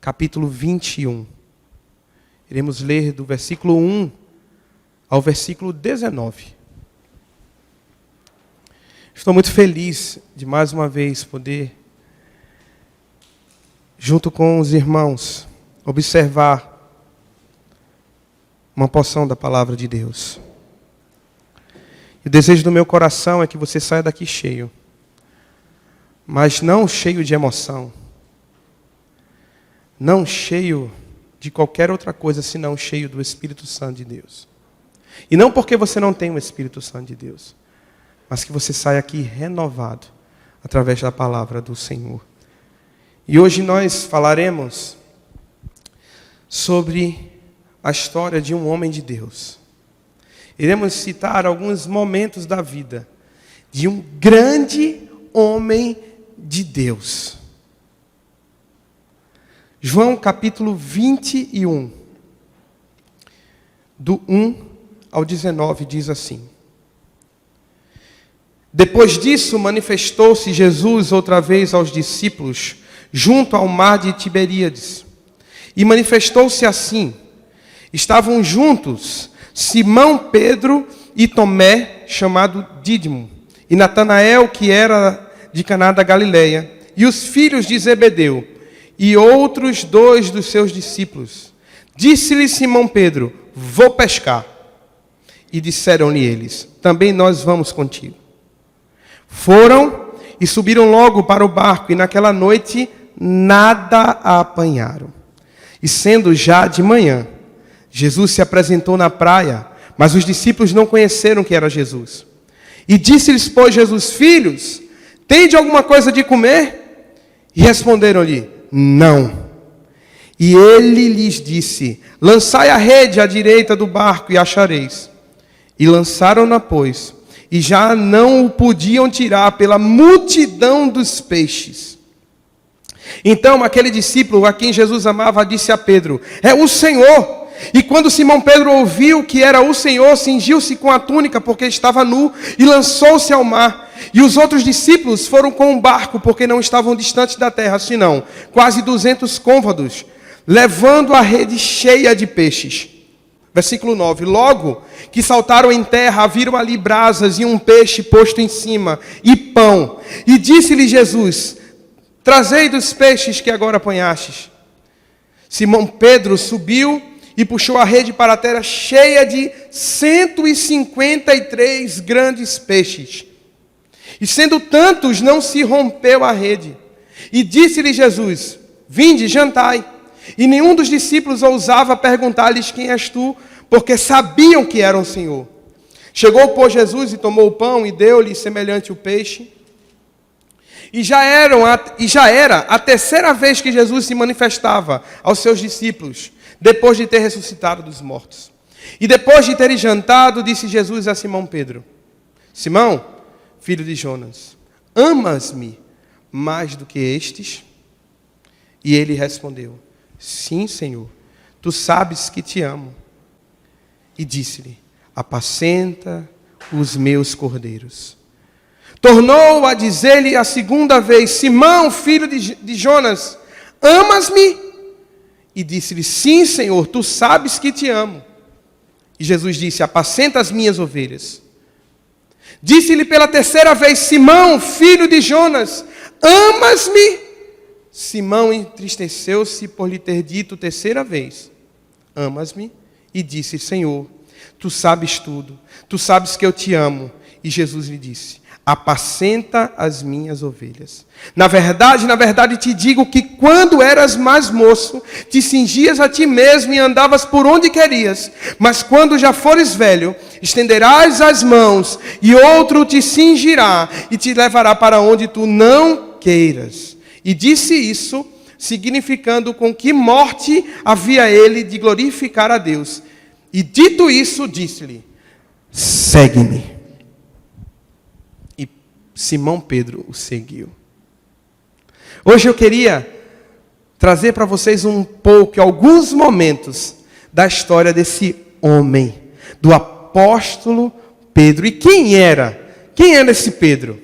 capítulo 21. Iremos ler do versículo 1 ao versículo 19. Estou muito feliz de mais uma vez poder, junto com os irmãos, observar uma porção da palavra de Deus. E o desejo do meu coração é que você saia daqui cheio, mas não cheio de emoção, não cheio de qualquer outra coisa, senão cheio do Espírito Santo de Deus. E não porque você não tem o Espírito Santo de Deus, mas que você saia aqui renovado, através da palavra do Senhor. E hoje nós falaremos sobre a história de um homem de Deus. Iremos citar alguns momentos da vida de um grande homem de Deus. João capítulo 21. do 1 ao 19, diz assim: Depois disso, manifestou-se Jesus outra vez aos discípulos, junto ao mar de Tiberíades. E manifestou-se assim: estavam juntos Simão Pedro e Tomé, chamado Dídimo, e Natanael, que era de Caná da Galileia, e os filhos de Zebedeu, e outros 2 dos seus discípulos. Disse-lhe Simão Pedro: vou pescar. E disseram-lhe eles: também nós vamos contigo. Foram e subiram logo para o barco, e naquela noite nada apanharam. E sendo já de manhã, Jesus se apresentou na praia, mas os discípulos não conheceram que era Jesus. E disse-lhes, pois, Jesus: filhos, tende alguma coisa de comer? E responderam-lhe: não. E ele lhes disse: lançai a rede à direita do barco e achareis. E lançaram-na, pois, e já não o podiam tirar pela multidão dos peixes. Então aquele discípulo a quem Jesus amava disse a Pedro: é o Senhor. E quando Simão Pedro ouviu que era o Senhor, cingiu-se com a túnica, porque estava nu, e lançou-se ao mar. E os outros discípulos foram com o barco, porque não estavam distantes da terra, senão quase 200 côvados, levando a rede cheia de peixes. Versículo 9. Logo que saltaram em terra, viram ali brasas e um peixe posto em cima, e pão. E disse-lhe Jesus: trazei dos peixes que agora apanhastes. Simão Pedro subiu e puxou a rede para a terra, cheia de 153 grandes peixes. E sendo tantos, não se rompeu a rede. E disse-lhe Jesus: vinde, jantai. E nenhum dos discípulos ousava perguntar-lhes: quem és tu? Porque sabiam que era o Senhor. Chegou, pois, Jesus e tomou o pão e deu-lhe semelhante o peixe. E já era a terceira vez que Jesus se manifestava aos seus discípulos, depois de ter ressuscitado dos mortos. E depois de terem jantado, disse Jesus a Simão Pedro: Simão, filho de Jonas, amas-me mais do que estes? E ele respondeu: sim, Senhor, tu sabes que te amo. E disse-lhe: apacenta os meus cordeiros. Tornou a dizer-lhe a segunda vez: Simão, filho de Jonas, amas-me? E disse-lhe: sim, Senhor, tu sabes que te amo. E Jesus disse: apacenta as minhas ovelhas. Disse-lhe pela terceira vez: Simão, filho de Jonas, amas-me? Simão entristeceu-se por lhe ter dito terceira vez: amas-me? E disse: Senhor, tu sabes tudo, tu sabes que eu te amo. E Jesus lhe disse: apacenta as minhas ovelhas. Na verdade te digo que quando eras mais moço, te cingias a ti mesmo e andavas por onde querias. Mas quando já fores velho, estenderás as mãos e outro te cingirá e te levará para onde tu não queiras. E disse isso, significando com que morte havia ele de glorificar a Deus. E dito isso, disse-lhe: segue-me. E Simão Pedro o seguiu. Hoje eu queria trazer para vocês alguns momentos da história desse homem, do apóstolo Pedro. E quem era? Quem era esse Pedro?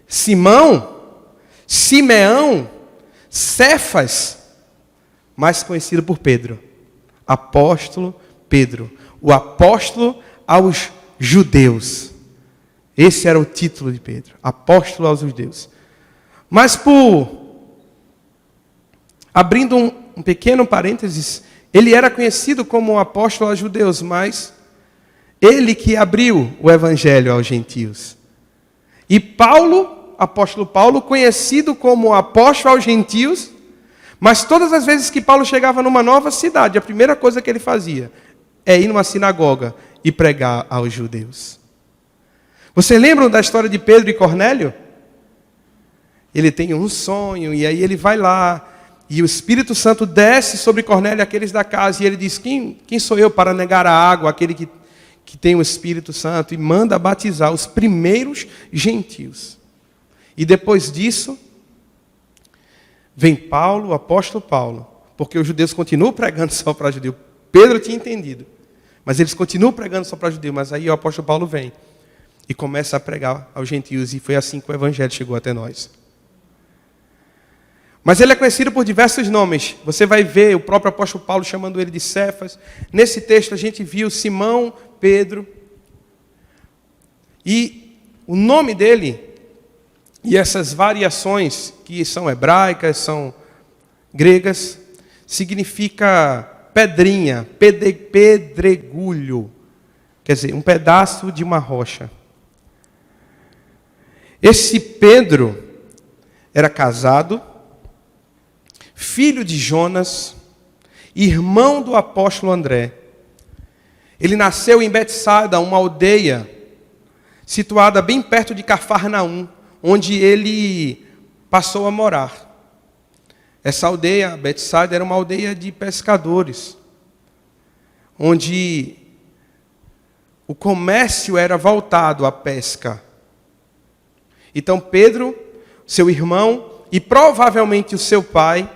Simão? Simeão? Cefas? Mais conhecido por Pedro. Apóstolo Pedro, o apóstolo aos judeus. Esse era o título de Pedro, apóstolo aos judeus. Mas abrindo um pequeno parênteses, ele era conhecido como apóstolo aos judeus, mas ele que abriu o evangelho aos gentios. E Paulo, apóstolo Paulo, conhecido como apóstolo aos gentios, mas todas as vezes que Paulo chegava numa nova cidade, a primeira coisa que ele fazia é ir numa sinagoga e pregar aos judeus. Vocês lembram da história de Pedro e Cornélio? Ele tem um sonho e aí ele vai lá e o Espírito Santo desce sobre Cornélio e aqueles da casa e ele diz: quem sou eu para negar a água àquele que tem o Espírito Santo? E manda batizar os primeiros gentios. E depois disso, vem Paulo, o apóstolo Paulo, porque os judeus continuam pregando só para judeu. Pedro tinha entendido. Mas eles continuam pregando só para judeus. Mas aí o apóstolo Paulo vem e começa a pregar aos gentios. E foi assim que o evangelho chegou até nós. Mas ele é conhecido por diversos nomes. Você vai ver o próprio apóstolo Paulo chamando ele de Cefas. Nesse texto a gente viu Simão, Pedro. E o nome dele, e essas variações que são hebraicas, são gregas, significa pedrinha, pedregulho. Quer dizer, um pedaço de uma rocha. Esse Pedro era casado, filho de Jonas, irmão do apóstolo André. Ele nasceu em Betsaida, uma aldeia situada bem perto de Cafarnaum, onde ele passou a morar. Essa aldeia, Betsaida, era uma aldeia de pescadores, onde o comércio era voltado à pesca. Então Pedro, seu irmão e provavelmente o seu pai,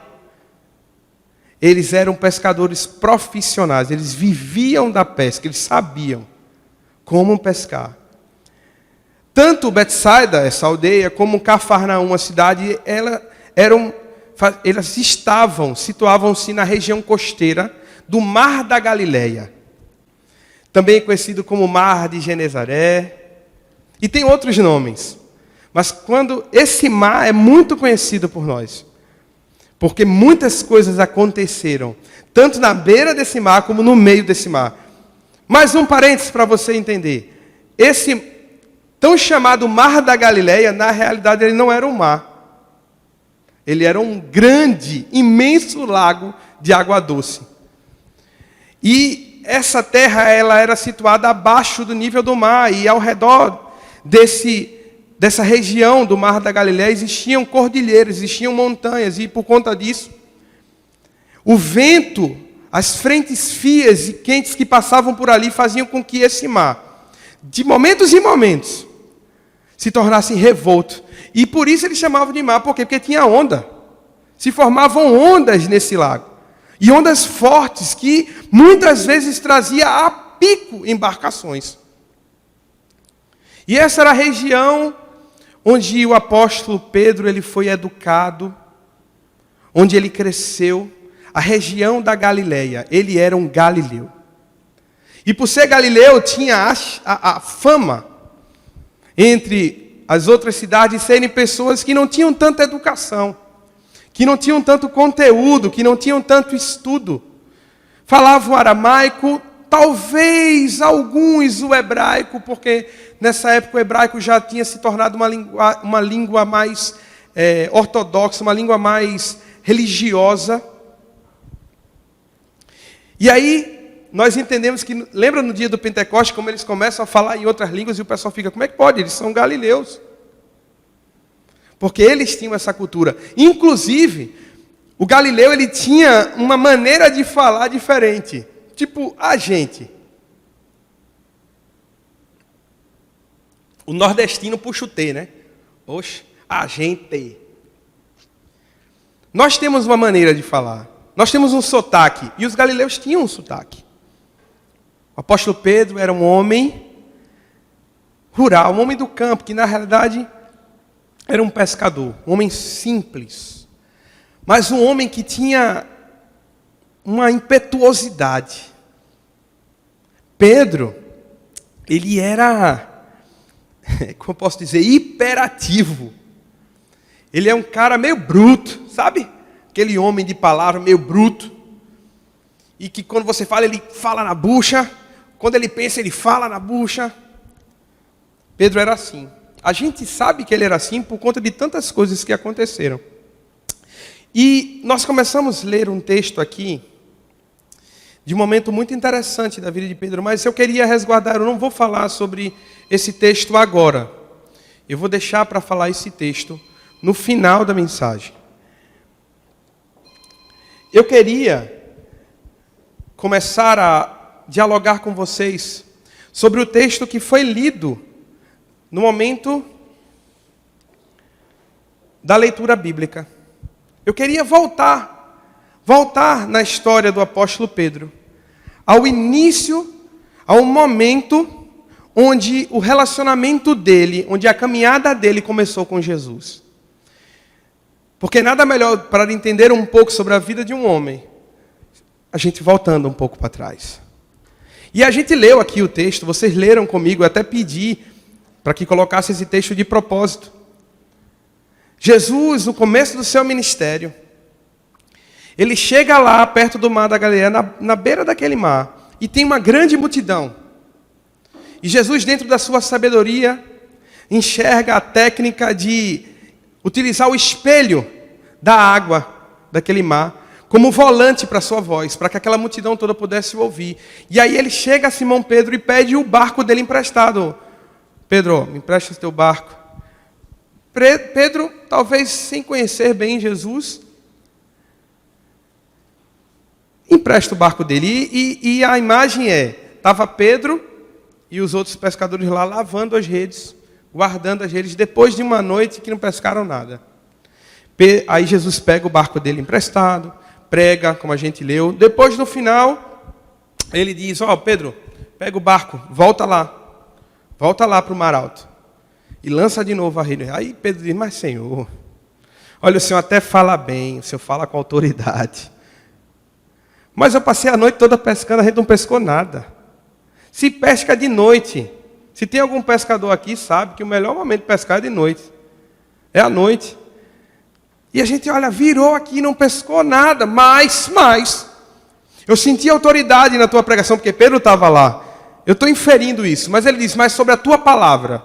eles eram pescadores profissionais, eles viviam da pesca, eles sabiam como pescar. Tanto Betsaida, essa aldeia, como Cafarnaum, a cidade, elas situavam-se na região costeira do Mar da Galileia, também conhecido como Mar de Genezaré, e tem outros nomes. Mas quando esse mar é muito conhecido por nós, porque muitas coisas aconteceram, tanto na beira desse mar como no meio desse mar. Mais um parênteses para você entender. Esse tão chamado Mar da Galileia, na realidade, ele não era um mar. Ele era um grande, imenso lago de água doce. E essa terra, ela era situada abaixo do nível do mar, e ao redor dessa região do Mar da Galileia existiam cordilheiras, existiam montanhas, e por conta disso, o vento, as frentes frias e quentes que passavam por ali faziam com que esse mar, de momentos em momentos, se tornasse revolto. E por isso eles chamavam de mar, por quê? Porque tinha onda. Se formavam ondas nesse lago. E ondas fortes que muitas vezes trazia a pico embarcações. E essa era a região onde o apóstolo Pedro ele foi educado, onde ele cresceu, a região da Galileia. Ele era um galileu. E por ser galileu, tinha a fama entre as outras cidades serem pessoas que não tinham tanta educação, que não tinham tanto conteúdo, que não tinham tanto estudo. Falavam aramaico, talvez alguns o hebraico, porque nessa época o hebraico já tinha se tornado uma língua mais ortodoxa, uma língua mais religiosa. E aí nós entendemos que, lembra no dia do Pentecostes, como eles começam a falar em outras línguas e o pessoal fica, como é que pode? Eles são galileus. Porque eles tinham essa cultura. Inclusive, o galileu ele tinha uma maneira de falar diferente. Tipo, a gente. O nordestino puxa o T, né? Oxe, a gente. Nós temos uma maneira de falar. Nós temos um sotaque. E os galileus tinham um sotaque. O apóstolo Pedro era um homem rural, um homem do campo, que na realidade era um pescador, um homem simples. Mas um homem que tinha uma impetuosidade. Pedro, ele era, como eu posso dizer, hiperativo. Ele é um cara meio bruto, sabe? Aquele homem de palavra meio bruto. E que quando você fala, ele fala na bucha. Quando ele pensa, ele fala na bucha. Pedro era assim. A gente sabe que ele era assim por conta de tantas coisas que aconteceram. E nós começamos a ler um texto aqui, de um momento muito interessante da vida de Pedro, mas eu queria resguardar, eu não vou falar sobre esse texto agora. Eu vou deixar para falar esse texto no final da mensagem. Eu queria começar a dialogar com vocês sobre o texto que foi lido no momento da leitura bíblica. Eu queria voltar na história do apóstolo Pedro, ao início a um momento onde o relacionamento dele, onde a caminhada dele começou com Jesus. Porque nada melhor para entender um pouco sobre a vida de um homem, a gente voltando um pouco para trás. E a gente leu aqui o texto, vocês leram comigo, eu até pedi para que colocasse esse texto de propósito. Jesus, no começo do seu ministério, ele chega lá perto do mar da Galileia, na beira daquele mar, e tem uma grande multidão. E Jesus, dentro da sua sabedoria, enxerga a técnica de utilizar o espelho da água daquele mar como volante para a sua voz, para que aquela multidão toda pudesse ouvir. E aí ele chega a Simão Pedro e pede o barco dele emprestado. Pedro, me empresta o teu barco. Pedro, talvez sem conhecer bem Jesus, empresta o barco dele. E a imagem estava Pedro e os outros pescadores lá lavando as redes, guardando as redes, depois de uma noite que não pescaram nada. Aí Jesus pega o barco dele emprestado, prega, como a gente leu. Depois, no final, ele diz, Pedro, pega o barco, volta lá para o mar alto. E lança de novo a rede. Aí Pedro diz, mas Senhor, olha, o Senhor até fala bem, o Senhor fala com autoridade. Mas eu passei a noite toda pescando, a gente não pescou nada. Se pesca de noite, se tem algum pescador aqui, sabe que o melhor momento de pescar é de noite. É à noite. E a gente, virou aqui e não pescou nada, mas, eu senti autoridade na tua pregação, porque Pedro estava lá. Eu estou inferindo isso, mas ele disse, mas sobre a tua palavra,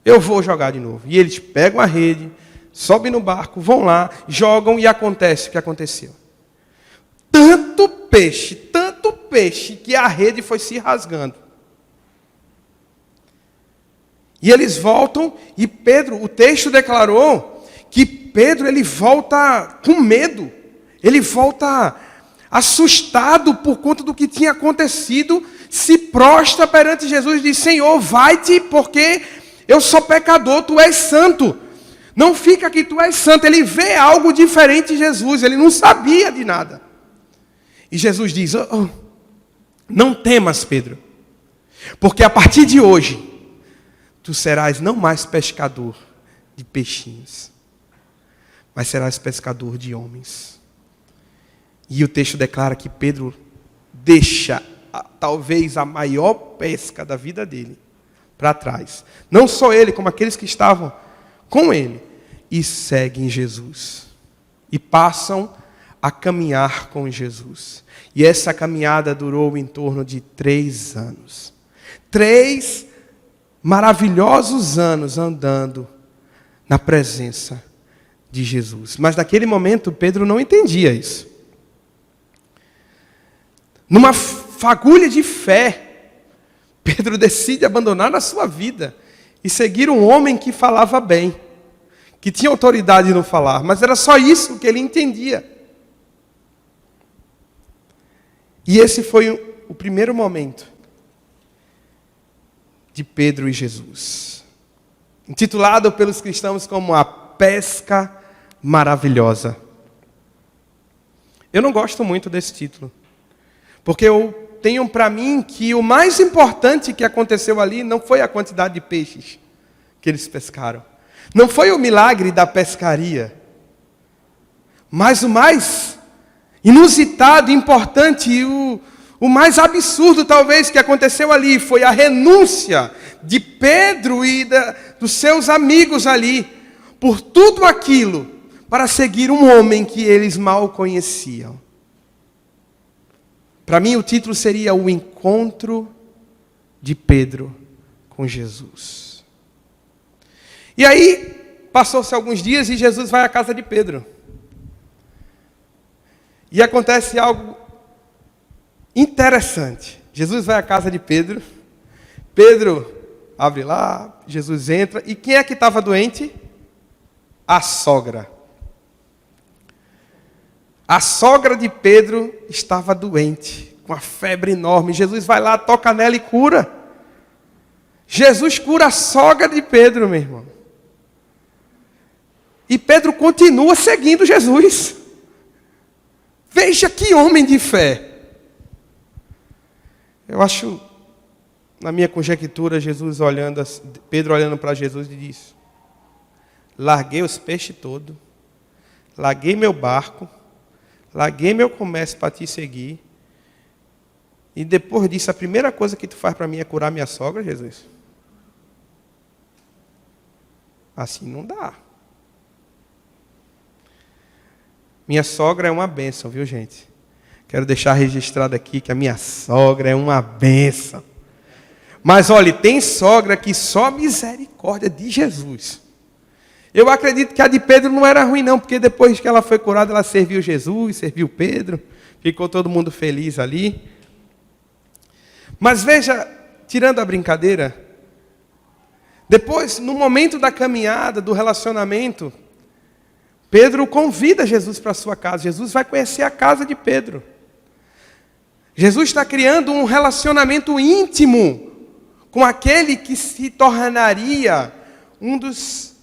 eu vou jogar de novo. E eles pegam a rede, sobem no barco, vão lá, jogam e acontece o que aconteceu. Tanto peixe, que a rede foi se rasgando. E eles voltam, e Pedro, o texto declarou que Pedro, ele volta com medo, ele volta assustado por conta do que tinha acontecido, se prostra perante Jesus e diz, Senhor, vai-te, porque eu sou pecador, tu és santo. Não fica aqui, tu és santo. Ele vê algo diferente em Jesus, ele não sabia de nada. E Jesus diz, não temas, Pedro, porque a partir de hoje, tu serás não mais pescador de peixinhos, mas serás pescador de homens. E o texto declara que Pedro deixa talvez a maior pesca da vida dele para trás. Não só ele, como aqueles que estavam com ele. E seguem Jesus. E passam a caminhar com Jesus. E essa caminhada durou em torno de 3 anos. 3 maravilhosos anos andando na presença de Jesus. Mas naquele momento Pedro não entendia isso. Numa fagulha de fé, Pedro decide abandonar a sua vida e seguir um homem que falava bem, que tinha autoridade no falar, mas era só isso que ele entendia. E esse foi o primeiro momento de Pedro e Jesus, intitulado pelos cristãos como a pesca maravilhosa. Eu não gosto muito desse título, porque eu tenho para mim que o mais importante que aconteceu ali não foi a quantidade de peixes que eles pescaram, não foi o milagre da pescaria, mas o mais inusitado, importante e o mais absurdo talvez que aconteceu ali foi a renúncia de Pedro e dos seus amigos ali por tudo aquilo para seguir um homem que eles mal conheciam. Para mim o título seria O Encontro de Pedro com Jesus. E aí, passou-se alguns dias e Jesus vai à casa de Pedro. E acontece algo interessante. Jesus vai à casa de Pedro. Pedro abre lá, Jesus entra. E quem é que estava doente? A sogra. A sogra de Pedro estava doente, com uma febre enorme. Jesus vai lá, toca nela e cura. Jesus cura a sogra de Pedro, meu irmão. E Pedro continua seguindo Jesus. Veja que homem de fé. Eu acho Na minha conjectura, Pedro olhando para Jesus e disse: larguei os peixes todos, larguei meu barco, larguei meu comércio para te seguir. E depois disso, a primeira coisa que tu faz para mim é curar minha sogra, Jesus? Assim não dá. Minha sogra é uma bênção, viu, gente? Quero deixar registrado aqui que a minha sogra é uma bênção. Mas, olha, tem sogra que só misericórdia de Jesus. Eu acredito que a de Pedro não era ruim, não, porque depois que ela foi curada, ela serviu Jesus, serviu Pedro, ficou todo mundo feliz ali. Mas veja, tirando a brincadeira, depois, no momento da caminhada, do relacionamento, Pedro convida Jesus para a sua casa. Jesus vai conhecer a casa de Pedro. Jesus está criando um relacionamento íntimo com aquele que se tornaria um dos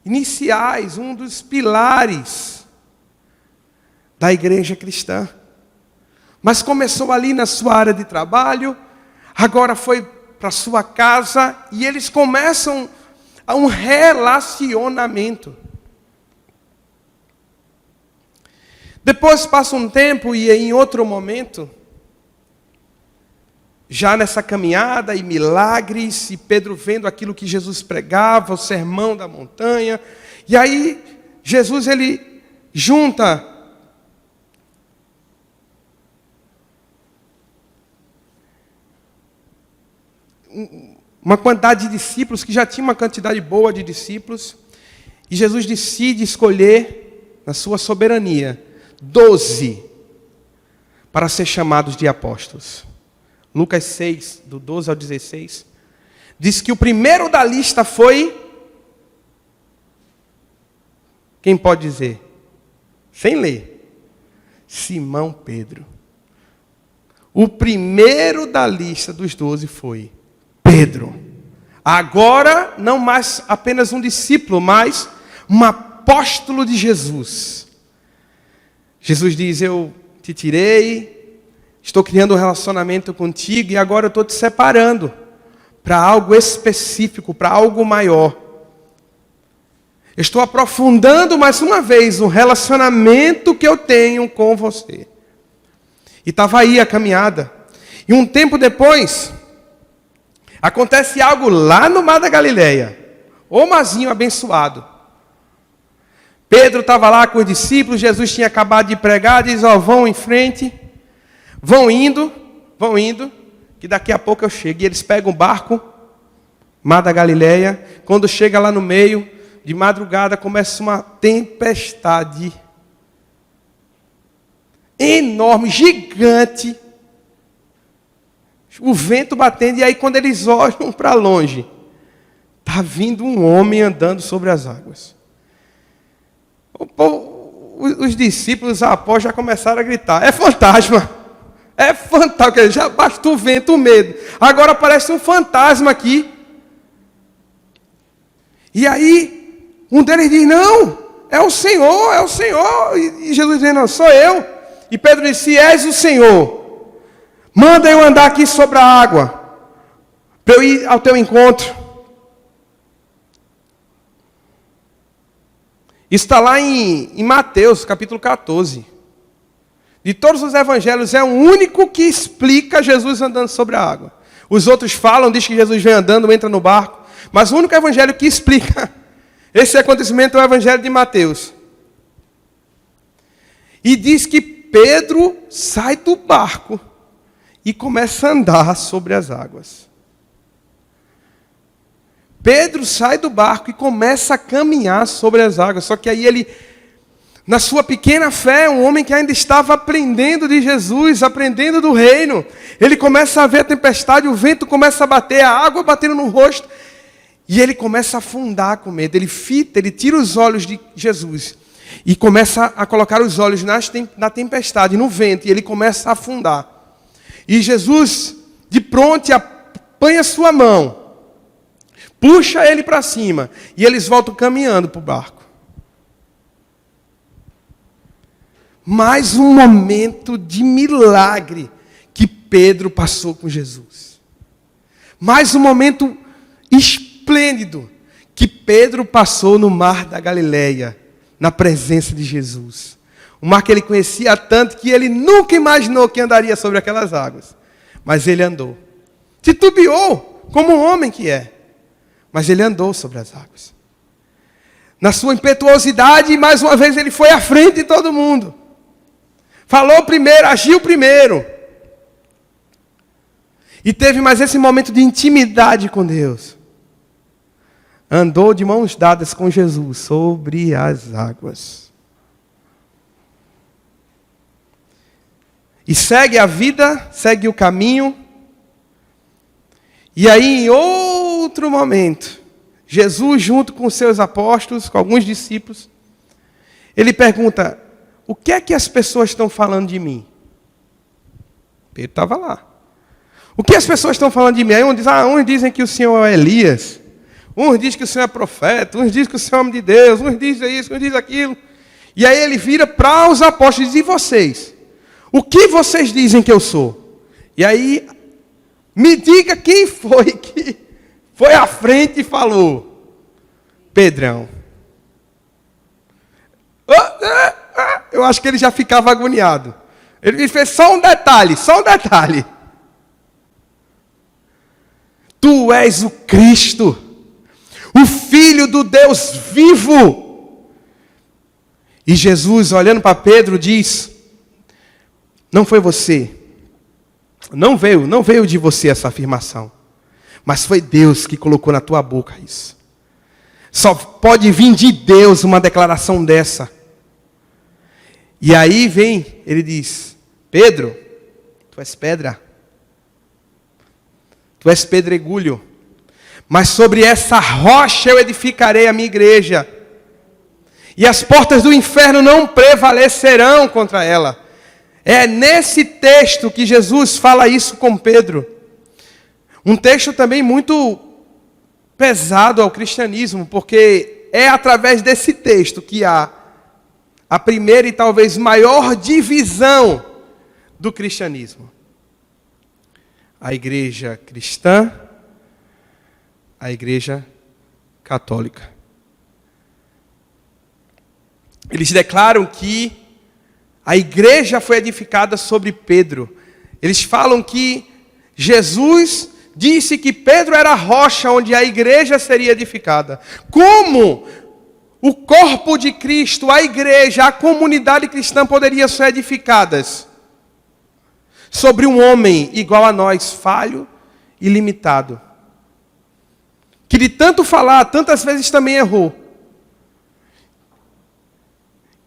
iniciais, um dos pilares da igreja cristã. Mas começou ali na sua área de trabalho, agora foi para a sua casa e eles começam a um relacionamento. Depois passa um tempo e em outro momento, já nessa caminhada e milagres, e Pedro vendo aquilo que Jesus pregava, o sermão da montanha, e aí Jesus ele junta uma quantidade de discípulos, que já tinha uma quantidade boa de discípulos, e Jesus decide escolher, na sua soberania, 12 para ser chamados de apóstolos. Lucas 6, do 12 ao 16, diz que o primeiro da lista foi... Quem pode dizer? Sem ler. Simão Pedro. O primeiro da lista dos 12 foi Pedro. Agora, não mais apenas um discípulo, mas um apóstolo de Jesus. Jesus diz: eu te tirei, estou criando um relacionamento contigo e agora eu estou te separando para algo específico, para algo maior. Eu estou aprofundando mais uma vez o relacionamento que eu tenho com você. E estava aí a caminhada. E um tempo depois, acontece algo lá no Mar da Galileia. Ô marzinho abençoado. Pedro estava lá com os discípulos, Jesus tinha acabado de pregar, diz: ó, vão em frente, vão indo, que daqui a pouco eu chego. E eles pegam um barco, Mar da Galileia. Quando chega lá no meio, de madrugada, começa uma tempestade enorme, gigante. O vento batendo, e aí quando eles olham para longe, está vindo um homem andando sobre as águas. Os discípulos, após, já começaram a gritar: é fantasma! É fantasma! Já basta o vento, o medo. Agora aparece um fantasma aqui. E aí, um deles diz: não, é o Senhor, é o Senhor. E Jesus diz: não, sou eu. E Pedro disse: se és o Senhor, manda eu andar aqui sobre a água, para eu ir ao teu encontro. Isso está lá em Mateus, capítulo 14. De todos os evangelhos, é o único que explica Jesus andando sobre a água. Os outros falam, diz que Jesus vem andando, entra no barco. Mas o único evangelho que explica esse acontecimento é o evangelho de Mateus. E diz que Pedro sai do barco e começa a andar sobre as águas. Pedro sai do barco e começa a caminhar sobre as águas. Só que aí ele, na sua pequena fé, um homem que ainda estava aprendendo de Jesus, aprendendo do reino, ele começa a ver a tempestade, o vento começa a bater, a água batendo no rosto, e ele começa a afundar com medo. Ele tira os olhos de Jesus e começa a colocar os olhos na tempestade, no vento, e ele começa a afundar. E Jesus, de pronto, apanha sua mão, puxa ele para cima, e eles voltam caminhando para o barco. Mais um momento de milagre que Pedro passou com Jesus. Mais um momento esplêndido que Pedro passou no mar da Galileia, na presença de Jesus. Um mar que ele conhecia tanto que ele nunca imaginou que andaria sobre aquelas águas. Mas ele andou. Titubeou, como um homem que é. Mas ele andou sobre as águas. Na sua impetuosidade, mais uma vez ele foi à frente de todo mundo. Falou primeiro, agiu primeiro. E teve mais esse momento de intimidade com Deus. Andou de mãos dadas com Jesus sobre as águas. E segue a vida, segue o caminho. E aí, em outro momento, Jesus, junto com os seus apóstolos, com alguns discípulos, ele pergunta: o que é que as pessoas estão falando de mim? Pedro estava lá. O que as pessoas estão falando de mim? Aí uns dizem que o Senhor é Elias, uns dizem que o Senhor é profeta, uns dizem que o Senhor é homem de Deus, uns dizem isso, uns dizem aquilo. E aí ele vira para os apóstolos e diz: e vocês? O que vocês dizem que eu sou? E aí, me diga quem foi que foi à frente e falou. Pedrão. Eu acho que ele já ficava agoniado. Ele fez só um detalhe. Tu és o Cristo, o Filho do Deus vivo. E Jesus, olhando para Pedro, diz: não foi você, não veio de você essa afirmação, mas foi Deus que colocou na tua boca isso. Só pode vir de Deus uma declaração dessa. E aí vem, ele diz: Pedro, tu és pedra, tu és pedregulho, mas sobre essa rocha eu edificarei a minha igreja, e as portas do inferno não prevalecerão contra ela. É nesse texto que Jesus fala isso com Pedro. Um texto também muito pesado ao cristianismo, porque é através desse texto que há a primeira e talvez maior divisão do cristianismo. A igreja cristã, a igreja católica. Eles declaram que a igreja foi edificada sobre Pedro. Eles falam que Jesus disse que Pedro era a rocha onde a igreja seria edificada. Como o corpo de Cristo, a igreja, a comunidade cristã poderiam ser edificadas? Sobre um homem igual a nós, falho e limitado. Que de tanto falar, tantas vezes também errou.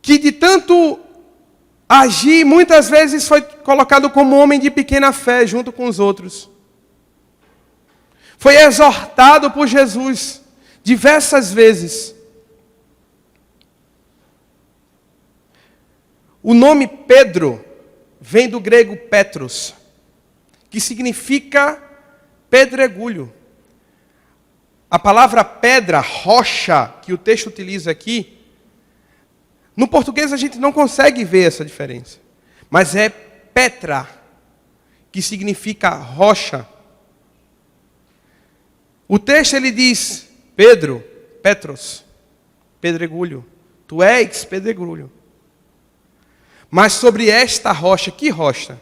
Que de tanto agir, muitas vezes foi colocado como homem de pequena fé junto com os outros. Foi exortado por Jesus diversas vezes. O nome Pedro vem do grego Petros, que significa pedregulho. A palavra pedra, rocha, que o texto utiliza aqui, no português a gente não consegue ver essa diferença. Mas é Petra, que significa rocha. O texto ele diz: Pedro, Petros, pedregulho. Tu és pedregulho. Mas sobre esta rocha, que rocha?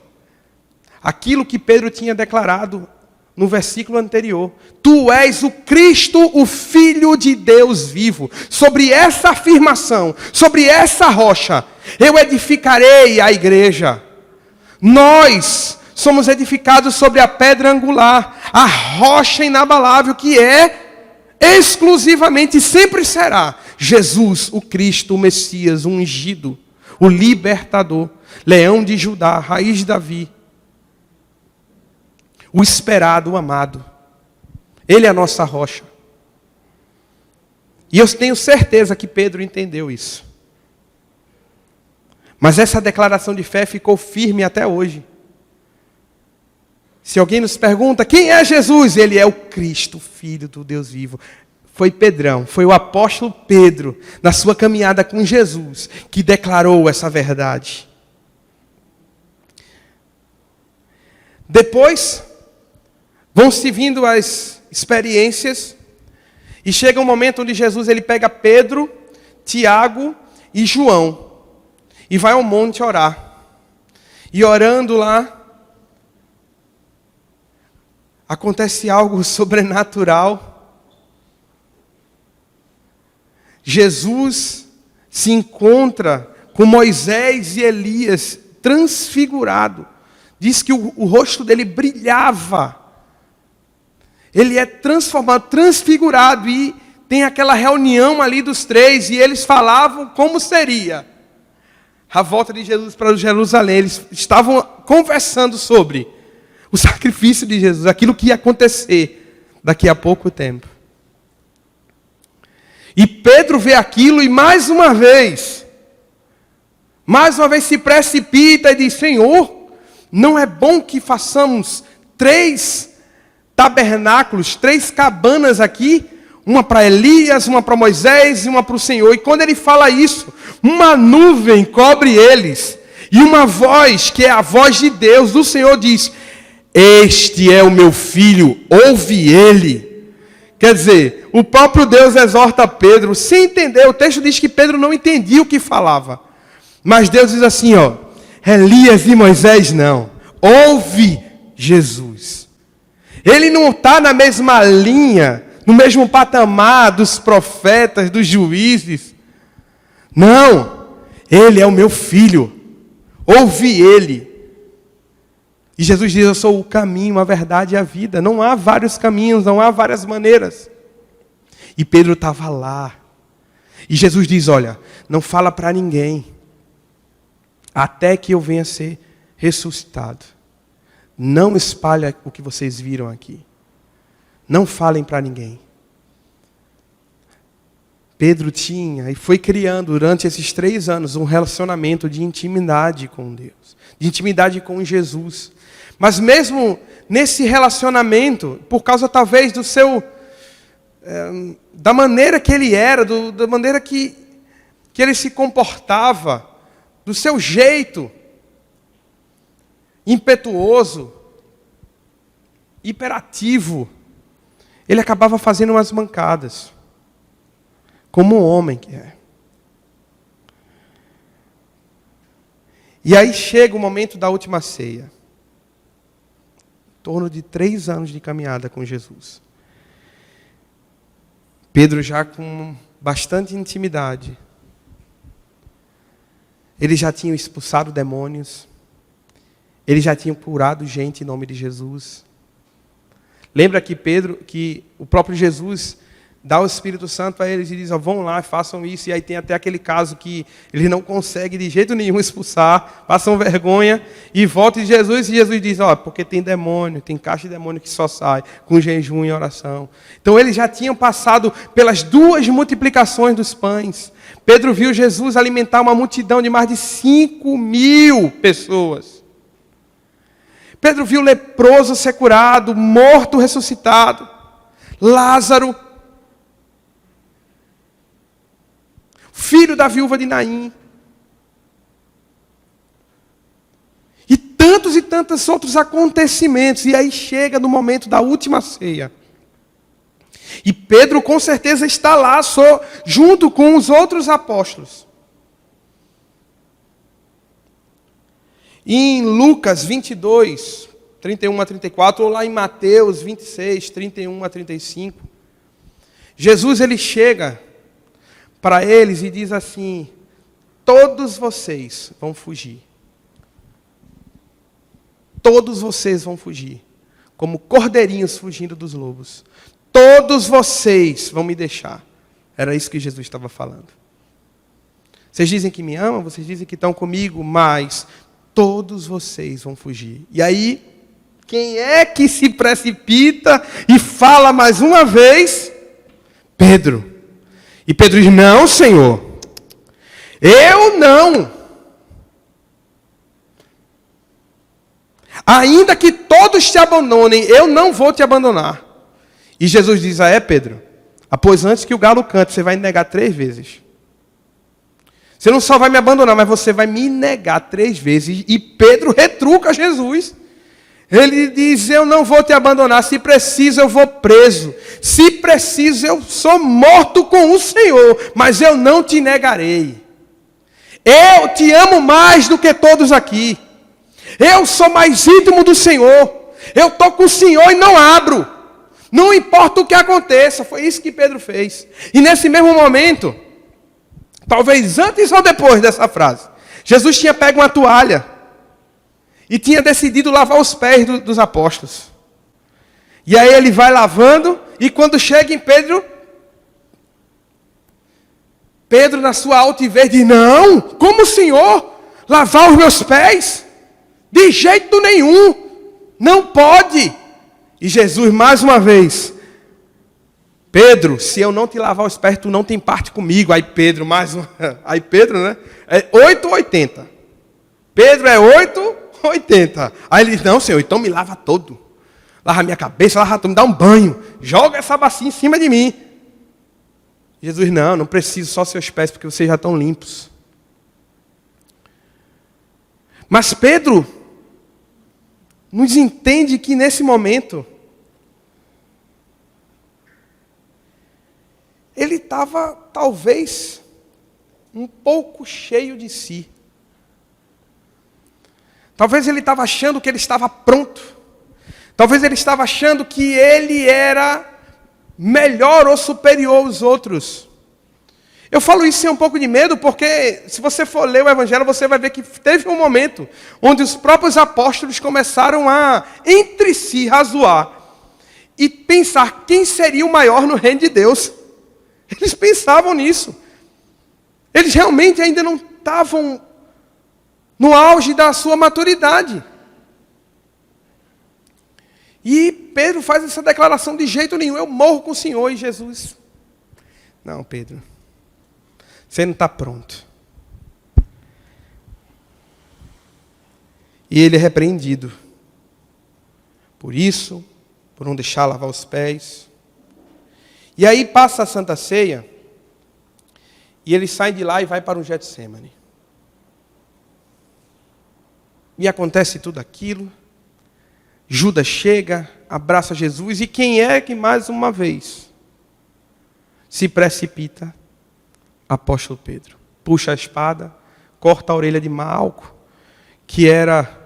Aquilo que Pedro tinha declarado no versículo anterior. Tu és o Cristo, o Filho de Deus vivo. Sobre essa afirmação, sobre essa rocha, eu edificarei a igreja. Nós somos edificados sobre a pedra angular, a rocha inabalável que é exclusivamente e sempre será Jesus, o Cristo, o Messias, o ungido, o libertador, leão de Judá, raiz de Davi. O esperado, o amado. Ele é a nossa rocha. E eu tenho certeza que Pedro entendeu isso. Mas essa declaração de fé ficou firme até hoje. Se alguém nos pergunta, quem é Jesus? Ele é o Cristo, Filho do Deus vivo. Foi Pedrão, foi o apóstolo Pedro, na sua caminhada com Jesus, que declarou essa verdade. Vão se vindo as experiências. E chega um momento onde Jesus ele pega Pedro, Tiago e João. E vai ao monte orar. E orando lá, acontece algo sobrenatural. Jesus se encontra com Moisés e Elias transfigurado. Diz que o rosto dele brilhava. Ele é transformado, transfigurado. E tem aquela reunião ali dos três. E eles falavam como seria a volta de Jesus para Jerusalém. Eles estavam conversando sobre o sacrifício de Jesus. Aquilo que ia acontecer daqui a pouco tempo. E Pedro vê aquilo e mais uma vez se precipita e diz: Senhor, não é bom que façamos 3 tabernáculos, 3 cabanas aqui, uma para Elias, uma para Moisés e uma para o Senhor. E quando ele fala isso, uma nuvem cobre eles, e uma voz, que é a voz de Deus, do Senhor, diz: este é o meu filho, ouve ele. Quer dizer, o próprio Deus exorta Pedro, sem entender. O texto diz que Pedro não entendia o que falava. Mas Deus diz assim, Elias e Moisés não. Ouve Jesus. Ele não está na mesma linha, no mesmo patamar dos profetas, dos juízes. Não, ele é o meu filho. Ouve ele. E Jesus diz: eu sou o caminho, a verdade e a vida. Não há vários caminhos, não há várias maneiras. E Pedro estava lá. E Jesus diz: olha, não fala para ninguém, até que eu venha ser ressuscitado. Não espalha o que vocês viram aqui. Não falem para ninguém. Pedro tinha e foi criando durante esses 3 anos um relacionamento de intimidade com Deus. De intimidade com Jesus. Mas mesmo nesse relacionamento, por causa talvez do seu... da maneira que ele era, da maneira que ele se comportava, do seu jeito impetuoso, hiperativo, ele acabava fazendo umas mancadas, como um homem que é. E aí chega o momento da última ceia. Em torno de 3 anos de caminhada com Jesus. Pedro já com bastante intimidade. Ele já tinha expulsado demônios. Ele já tinha curado gente em nome de Jesus. Lembra que o próprio Jesus dá o Espírito Santo a eles e diz: vão lá, façam isso. E aí tem até aquele caso que ele não consegue de jeito nenhum expulsar, passam vergonha e volta de Jesus. E Jesus diz: porque tem demônio, tem caixa de demônio que só sai com jejum e oração. Então eles já tinham passado pelas 2 multiplicações dos pães. Pedro viu Jesus alimentar uma multidão de mais de 5.000 pessoas. Pedro viu leproso ser curado, morto ressuscitado, Lázaro, filho da viúva de Naim. E tantos outros acontecimentos. E aí chega no momento da última ceia. E Pedro com certeza está lá, junto com os outros apóstolos. E em Lucas 22, 31 a 34, ou lá em Mateus 26, 31 a 35, Jesus ele chega para eles e diz assim: todos vocês vão fugir. Todos vocês vão fugir, como cordeirinhos fugindo dos lobos. Todos vocês vão me deixar. Era isso que Jesus estava falando. Vocês dizem que me amam, vocês dizem que estão comigo, mas todos vocês vão fugir. E aí, quem é que se precipita e fala mais uma vez? Pedro. E Pedro diz: não, Senhor, eu não. Ainda que todos te abandonem, eu não vou te abandonar. E Jesus diz: Pedro, pois antes que o galo cante, você vai me negar 3 vezes. Você não só vai me abandonar, mas você vai me negar 3 vezes. E Pedro retruca Jesus. Ele diz: eu não vou te abandonar, se preciso eu vou preso, se preciso eu sou morto com o Senhor, mas eu não te negarei. Eu te amo mais do que todos aqui. Eu sou mais íntimo do Senhor. Eu estou com o Senhor e não abro. Não importa o que aconteça. Foi isso que Pedro fez. E nesse mesmo momento, talvez antes ou depois dessa frase, Jesus tinha pego uma toalha e tinha decidido lavar os pés dos apóstolos. E aí ele vai lavando, e quando chega em Pedro, na sua altivez diz: não, como o Senhor lavar os meus pés? De jeito nenhum, não pode. E Jesus mais uma vez: Pedro, se eu não te lavar os pés, tu não tem parte comigo. Aí Pedro, aí Pedro, né? É 8,80. Pedro é 8,80. Aí ele diz: não, Senhor, então me lava todo. Lava minha cabeça, lava tudo, me dá um banho. Joga essa bacia em cima de mim. Jesus: não preciso, só seus pés, porque vocês já estão limpos. Mas Pedro nos entende que nesse momento ele estava talvez um pouco cheio de si. Talvez ele estava achando que ele estava pronto. Talvez ele estava achando que ele era melhor ou superior aos outros. Eu falo isso sem um pouco de medo, porque se você for ler o Evangelho, você vai ver que teve um momento onde os próprios apóstolos começaram a, entre si, razoar e pensar quem seria o maior no reino de Deus. Eles pensavam nisso. Eles realmente ainda não estavam no auge da sua maturidade. E Pedro faz essa declaração: de jeito nenhum, eu morro com o Senhor. E Jesus: não, Pedro, você não está pronto. E ele é repreendido. Por isso, por não deixar lavar os pés. E aí passa a Santa Ceia, e ele sai de lá e vai para o Getsêmani. E acontece tudo aquilo. Judas chega, abraça Jesus, e quem é que mais uma vez se precipita? Apóstolo Pedro. Puxa a espada, corta a orelha de Malco, que era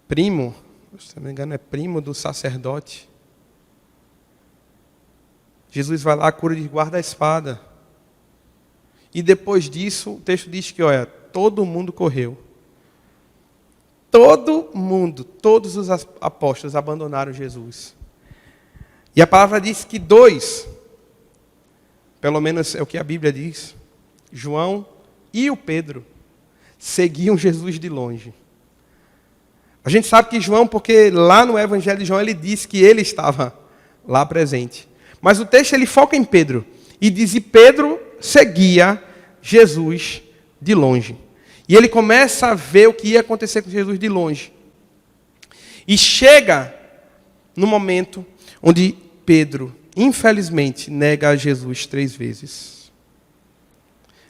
primo, se não me engano é primo do sacerdote. Jesus vai lá, cura de guarda a espada. E depois disso, o texto diz que, olha, todo mundo correu. Todo mundo, todos os apóstolos abandonaram Jesus. E a palavra diz que 2, pelo menos é o que a Bíblia diz, João e o Pedro, seguiam Jesus de longe. A gente sabe que João, porque lá no Evangelho de João ele diz que ele estava lá presente. Mas o texto ele foca em Pedro. E diz: e Pedro seguia Jesus de longe. E ele começa a ver o que ia acontecer com Jesus de longe. E chega no momento onde Pedro, infelizmente, nega a Jesus 3 vezes.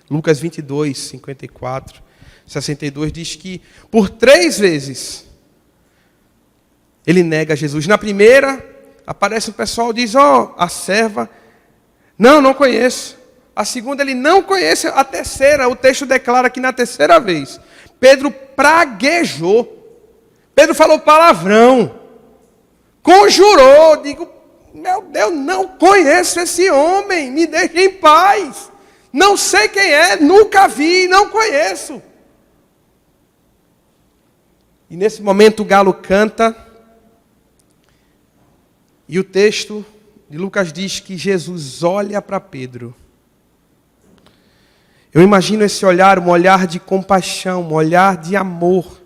Lucas 22, 54, 62 diz que por 3 vezes ele nega Jesus. Na primeira, aparece o pessoal e diz: ó, a serva, não conheço. A segunda, ele não conhece. A terceira, o texto declara que na terceira vez, Pedro praguejou. Pedro falou palavrão. Conjurou. Digo: meu Deus, não conheço esse homem. Me deixe em paz. Não sei quem é, nunca vi, não conheço. E nesse momento o galo canta. E o texto de Lucas diz que Jesus olha para Pedro. Eu imagino esse olhar, um olhar de compaixão, um olhar de amor.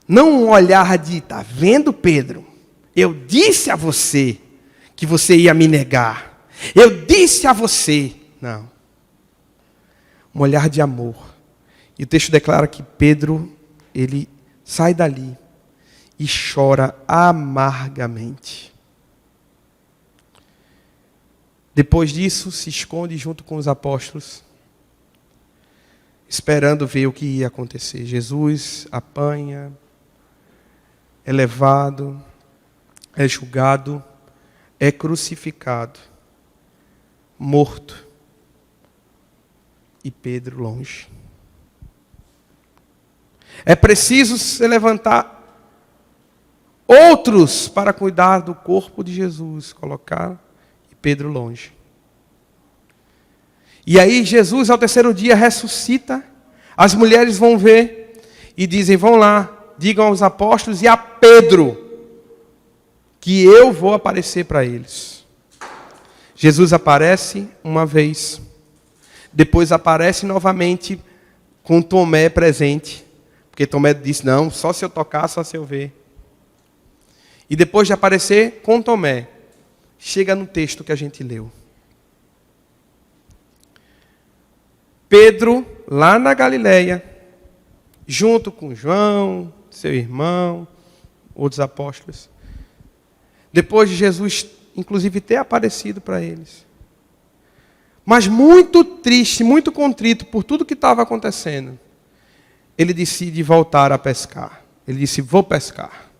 Não um olhar de: tá vendo, Pedro? Eu disse a você que você ia me negar. Eu disse a você. Não. Um olhar de amor. E o texto declara que Pedro, ele sai dali e chora amargamente. Depois disso, se esconde junto com os apóstolos. esperando ver o que ia acontecer. Jesus apanha, é levado, é julgado, é crucificado, morto. E Pedro longe. É preciso se levantar outros para cuidar do corpo de Jesus, colocar Pedro longe. E aí Jesus, ao terceiro dia, ressuscita. As mulheres vão ver e dizem, vão lá, digam aos apóstolos e a Pedro que eu vou aparecer para eles. Jesus aparece uma vez, depois aparece novamente com Tomé presente, porque Tomé disse, não, só se eu tocar, só se eu ver. E depois de aparecer com Tomé, chega no texto que a gente leu. Pedro, lá na Galileia, junto com João, seu irmão, outros apóstolos, depois de Jesus, inclusive, ter aparecido para eles, mas muito triste, muito contrito por tudo que estava acontecendo, ele decide voltar a pescar. Ele disse, vou pescar.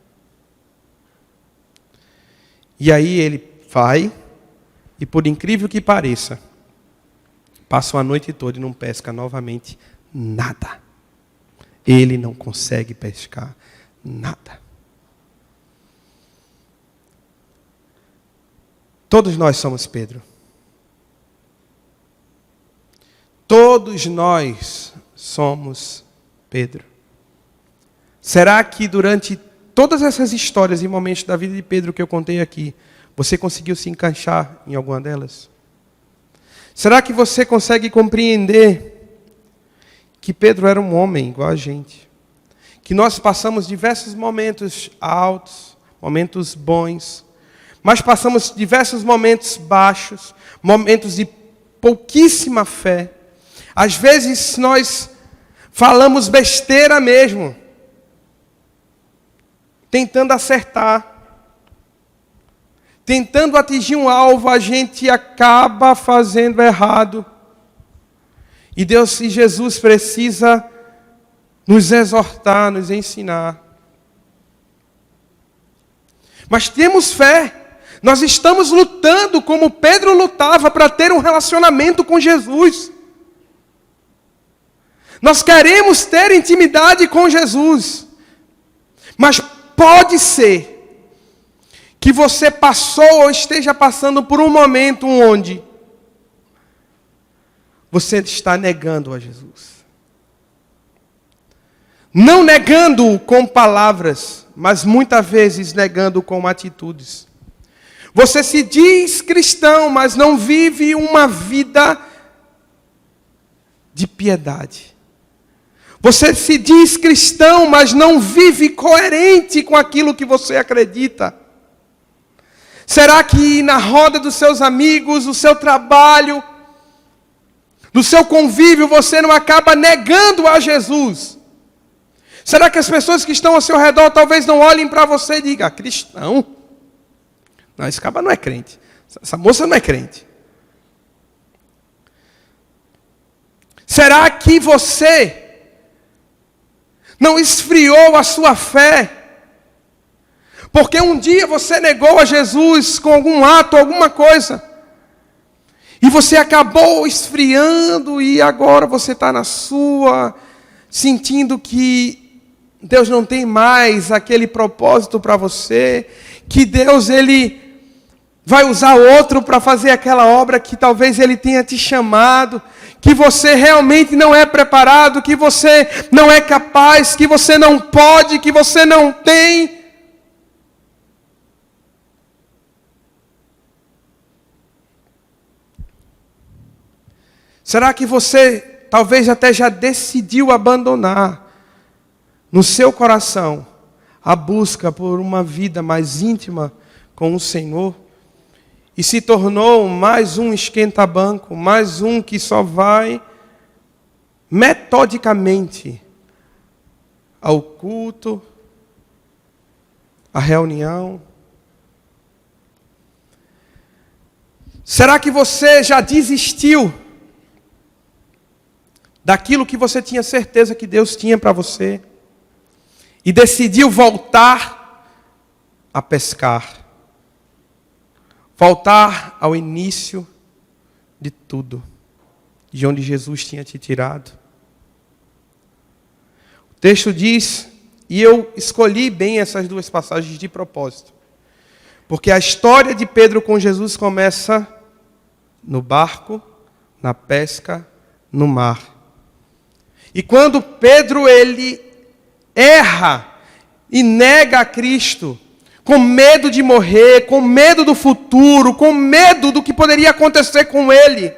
E aí ele vai, e por incrível que pareça, passa a noite toda e não pesca novamente nada. Ele não consegue pescar nada. Todos nós somos Pedro. Todos nós somos Pedro. Será que durante todas essas histórias e momentos da vida de Pedro que eu contei aqui, você conseguiu se encaixar em alguma delas? Será que você consegue compreender que Pedro era um homem igual a gente? Que nós passamos diversos momentos altos, momentos bons, mas passamos diversos momentos baixos, momentos de pouquíssima fé. Às vezes nós falamos besteira mesmo, tentando acertar. Tentando atingir um alvo, a gente acaba fazendo errado. E Deus e Jesus precisa nos exortar, nos ensinar. Mas temos fé. Nós estamos lutando como Pedro lutava para ter um relacionamento com Jesus. Nós queremos ter intimidade com Jesus. Mas pode ser que você passou ou esteja passando por um momento onde você está negando a Jesus. Não negando com palavras, mas muitas vezes negando com atitudes. Você se diz cristão, mas não vive uma vida de piedade. Você se diz cristão, mas não vive coerente com aquilo que você acredita. Será que na roda dos seus amigos, no seu trabalho, no seu convívio, você não acaba negando a Jesus? Será que as pessoas que estão ao seu redor talvez não olhem para você e digam, cristão? Não, esse cara não é crente. Essa moça não é crente. Será que você não esfriou a sua fé? Porque um dia você negou a Jesus com algum ato, alguma coisa. E você acabou esfriando e agora você está na sua, sentindo que Deus não tem mais aquele propósito para você. Que Deus, Ele vai usar outro para fazer aquela obra que talvez Ele tenha te chamado. Que você realmente não é preparado, que você não é capaz, que você não pode, que você não tem. Será que você talvez até já decidiu abandonar no seu coração a busca por uma vida mais íntima com o Senhor? E se tornou mais um esquenta-banco, mais um que só vai metodicamente ao culto, à reunião? Será que você já desistiu daquilo que você tinha certeza que Deus tinha para você, e decidiu voltar a pescar, voltar ao início de tudo, de onde Jesus tinha te tirado. O texto diz, e eu escolhi bem essas duas passagens de propósito, porque a história de Pedro com Jesus começa no barco, na pesca, no mar. E quando Pedro ele erra e nega a Cristo, com medo de morrer, com medo do futuro, com medo do que poderia acontecer com ele,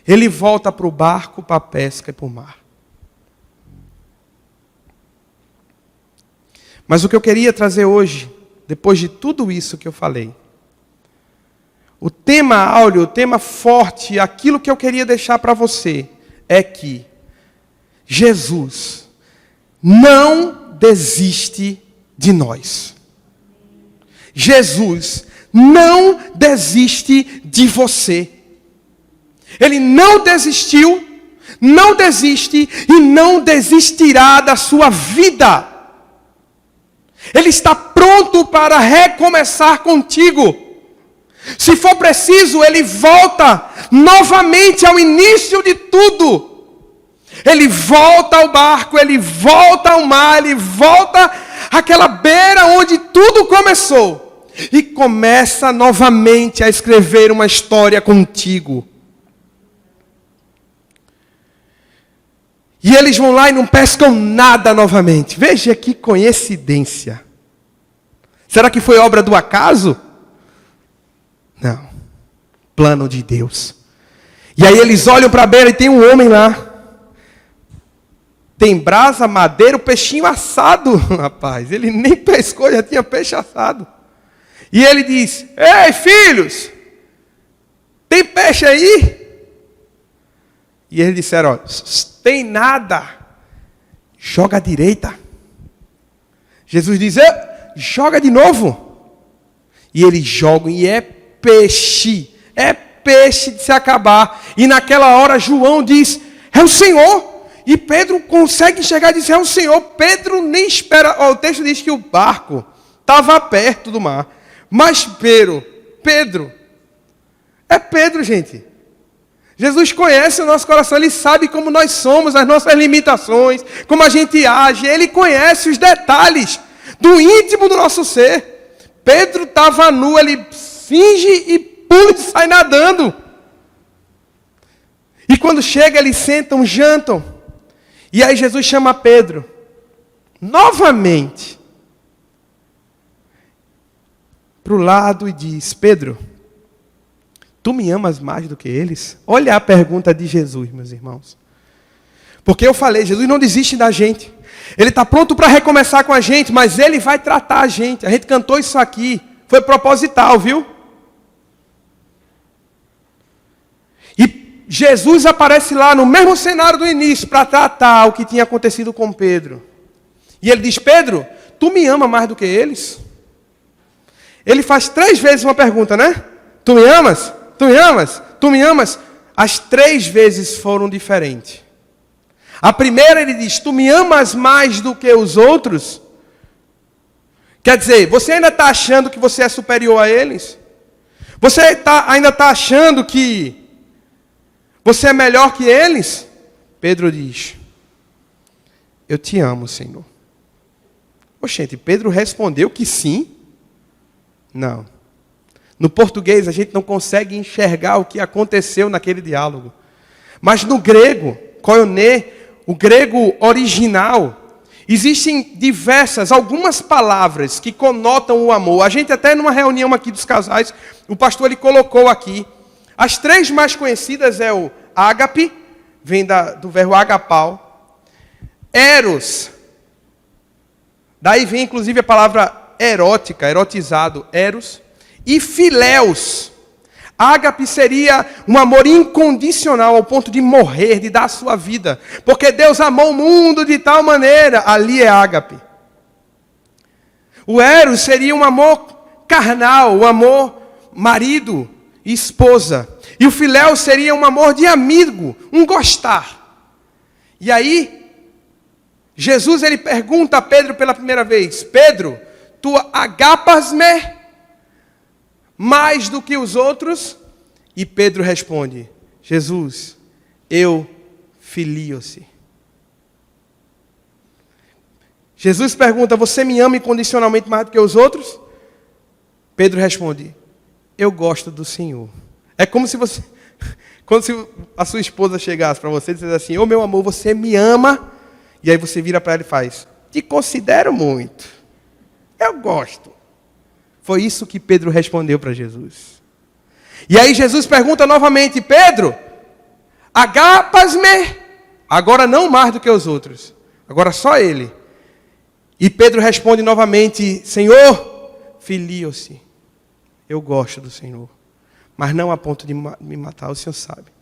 ele volta para o barco, para a pesca e para o mar. Mas o que eu queria trazer hoje, depois de tudo isso que eu falei, o tema áureo, o tema forte, aquilo que eu queria deixar para você, é que Jesus não desiste de nós. Jesus não desiste de você. Ele não desistiu, não desiste e não desistirá da sua vida. Ele está pronto para recomeçar contigo. Se for preciso, Ele volta novamente ao início de tudo. Ele volta ao barco, Ele volta ao mar, Ele volta àquela beira onde tudo começou. E começa novamente a escrever uma história contigo. E eles vão lá e não pescam nada novamente. Veja que coincidência. Será que foi obra do acaso? Não. Plano de Deus. E aí eles olham para a beira e tem um homem lá. Tem brasa, madeira, o peixinho assado. Rapaz, ele nem pescou, já tinha peixe assado. E ele diz, ei filhos, tem peixe aí? E eles disseram, ó, tem nada, joga à direita. Jesus diz, joga de novo. E eles jogam e é peixe de se acabar. E naquela hora João diz, é o Senhor. E Pedro consegue enxergar e diz, é o Senhor. Pedro nem espera, ó, o texto diz que o barco estava perto do mar. Mas Pedro, é Pedro, gente. Jesus conhece o nosso coração, Ele sabe como nós somos, as nossas limitações, como a gente age, Ele conhece os detalhes do íntimo do nosso ser. Pedro estava nu, ele finge e pula e sai nadando. E quando chega, eles sentam, jantam. E aí Jesus chama Pedro, novamente, para o lado e diz, Pedro, tu me amas mais do que eles? Olha a pergunta de Jesus, meus irmãos. Porque eu falei, Jesus não desiste da gente. Ele está pronto para recomeçar com a gente, mas Ele vai tratar a gente. A gente cantou isso aqui, foi proposital, viu? E Jesus aparece lá no mesmo cenário do início para tratar o que tinha acontecido com Pedro. E Ele diz, Pedro, tu me amas mais do que eles? Ele faz 3 vezes uma pergunta, né? Tu me amas? Tu me amas? Tu me amas? As 3 vezes foram diferentes. A primeira ele diz, tu me amas mais do que os outros? Quer dizer, você ainda está achando que você é superior a eles? Você ainda está achando que você é melhor que eles? Pedro diz, eu te amo, Senhor. Oxente, Pedro respondeu que sim. Não. No português, a gente não consegue enxergar o que aconteceu naquele diálogo. Mas no grego, koiné, o grego original, existem algumas palavras que conotam o amor. A gente até numa reunião aqui dos casais, o pastor ele colocou aqui. As 3 mais conhecidas é o ágape, vem do verbo agapau. Eros. Daí vem inclusive a palavra erótica, erotizado, eros. E filéus. Ágape seria um amor incondicional ao ponto de morrer, de dar a sua vida. Porque Deus amou o mundo de tal maneira. Ali é ágape. O eros seria um amor carnal, um amor marido e esposa. E o filéu seria um amor de amigo, um gostar. E aí, Jesus ele pergunta a Pedro pela primeira vez: Pedro, tu agapas-me mais do que os outros? E Pedro responde: Jesus, eu filio-se. Jesus pergunta: você me ama incondicionalmente mais do que os outros? Pedro responde: eu gosto do Senhor. É como se você, quando a sua esposa chegasse para você e dissesse assim: ô meu amor, você me ama? E aí você vira para ela e faz: te considero muito. Eu gosto. Foi isso que Pedro respondeu para Jesus. E aí Jesus pergunta novamente: Pedro, agapas-me? Agora não mais do que os outros. Agora só ele. E Pedro responde novamente: Senhor, filio-se. Eu gosto do Senhor. Mas não a ponto de me matar, o Senhor sabe.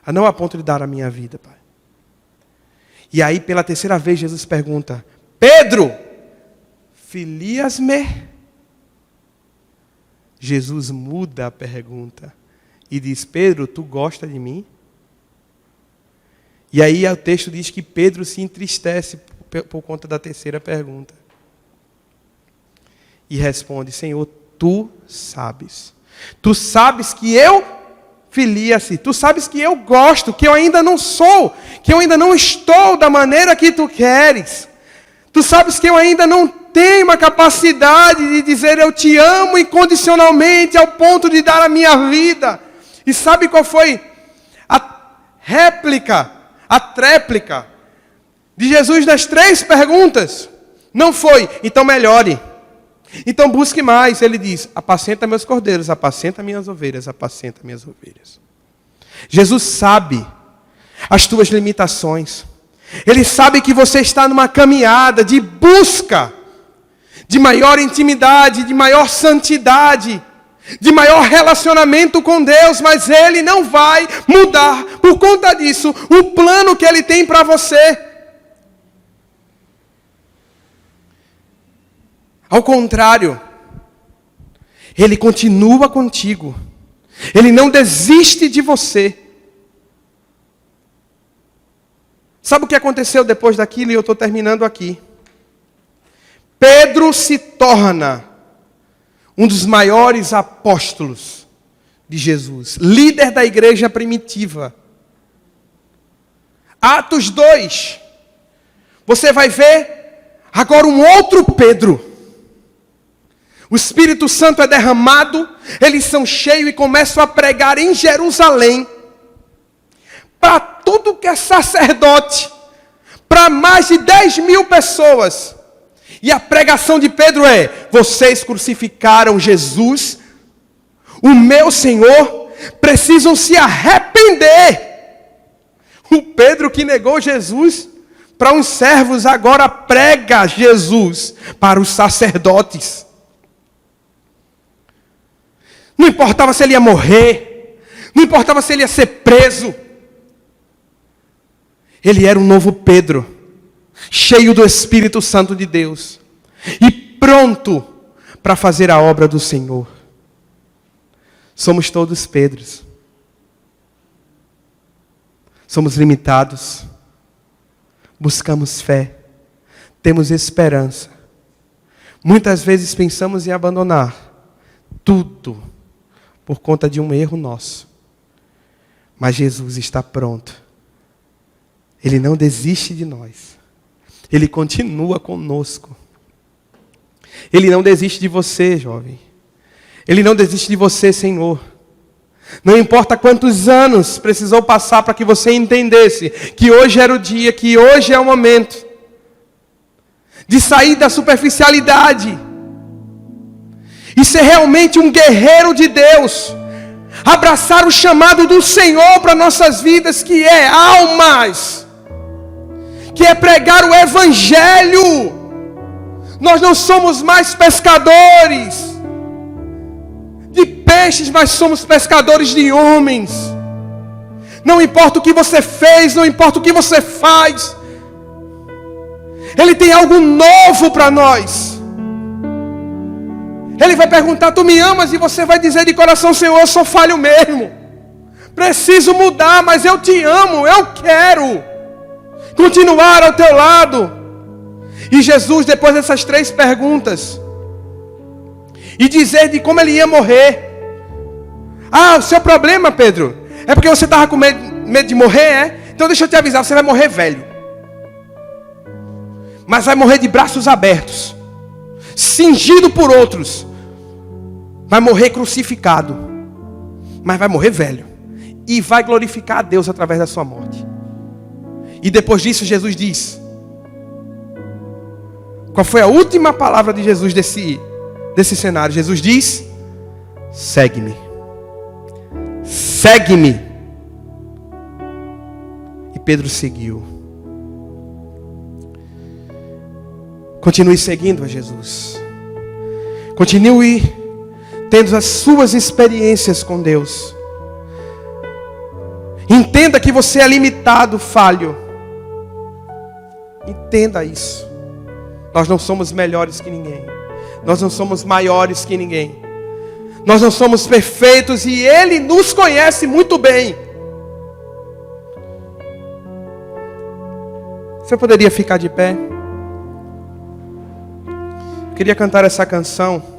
Não a ponto de dar a minha vida, Pai. E aí, pela terceira vez, Jesus pergunta: Pedro, filias-me? Jesus muda a pergunta e diz: Pedro, tu gosta de mim? E aí o texto diz que Pedro se entristece por conta da terceira pergunta. E responde: Senhor, tu sabes. Tu sabes que eu filia-se. Tu sabes que eu gosto, que eu ainda não sou, que eu ainda não estou da maneira que tu queres. Tu sabes que eu ainda não tenho uma capacidade de dizer eu te amo incondicionalmente ao ponto de dar a minha vida. E sabe qual foi a réplica, a tréplica de Jesus das três perguntas? Não foi: então melhore, então busque mais. Ele diz: apacenta meus cordeiros, apacenta minhas ovelhas, apacenta minhas ovelhas. Jesus sabe as tuas limitações. Ele sabe que você está numa caminhada de busca de maior intimidade, de maior santidade, de maior relacionamento com Deus, mas Ele não vai mudar por conta disso o plano que Ele tem para você. Ao contrário, Ele continua contigo. Ele não desiste de você. Sabe o que aconteceu depois daquilo? E eu estou terminando aqui. Pedro se torna um dos maiores apóstolos de Jesus, líder da igreja primitiva. Atos 2, você vai ver agora um outro Pedro. O Espírito Santo é derramado, eles são cheios e começam a pregar em Jerusalém, para tudo que é sacerdote, para mais de 10.000 pessoas. E a pregação de Pedro é: vocês crucificaram Jesus, o meu Senhor, precisam se arrepender. O Pedro que negou Jesus para uns servos, agora prega Jesus para os sacerdotes. Não importava se ele ia morrer, não importava se ele ia ser preso. Ele era um novo Pedro, cheio do Espírito Santo de Deus e pronto para fazer a obra do Senhor. Somos todos Pedros. Somos limitados. Buscamos fé. Temos esperança. Muitas vezes pensamos em abandonar tudo por conta de um erro nosso. Mas Jesus está pronto. Ele não desiste de nós. Ele continua conosco. Ele não desiste de você, jovem. Ele não desiste de você, Senhor. Não importa quantos anos precisou passar para que você entendesse que hoje era o dia, que hoje é o momento de sair da superficialidade e ser realmente um guerreiro de Deus. Abraçar o chamado do Senhor para nossas vidas, que é almas, que é pregar o Evangelho. Nós não somos mais pescadores de peixes, mas somos pescadores de homens. Não importa o que você fez, não importa o que você faz, Ele tem algo novo para nós. Ele vai perguntar: tu me amas? E você vai dizer de coração: Senhor, eu sou falho mesmo, preciso mudar, mas eu te amo, eu quero continuar ao teu lado. E Jesus, depois dessas 3 perguntas, e dizer de como ele ia morrer. O seu problema, Pedro, é porque você estava com medo de morrer, é? Então deixa eu te avisar, você vai morrer velho. Mas vai morrer de braços abertos, cingido por outros. Vai morrer crucificado, mas vai morrer velho. E vai glorificar a Deus através da sua morte. E depois disso Jesus diz: qual foi a última palavra de Jesus desse cenário? Jesus diz: segue-me. Segue-me. E Pedro seguiu. Continue seguindo a Jesus. Continue tendo as suas experiências com Deus. Entenda que você é limitado, falho. Entenda isso. Nós não somos melhores que ninguém. Nós não somos maiores que ninguém. Nós não somos perfeitos e Ele nos conhece muito bem. Você poderia ficar de pé? Eu queria cantar essa canção.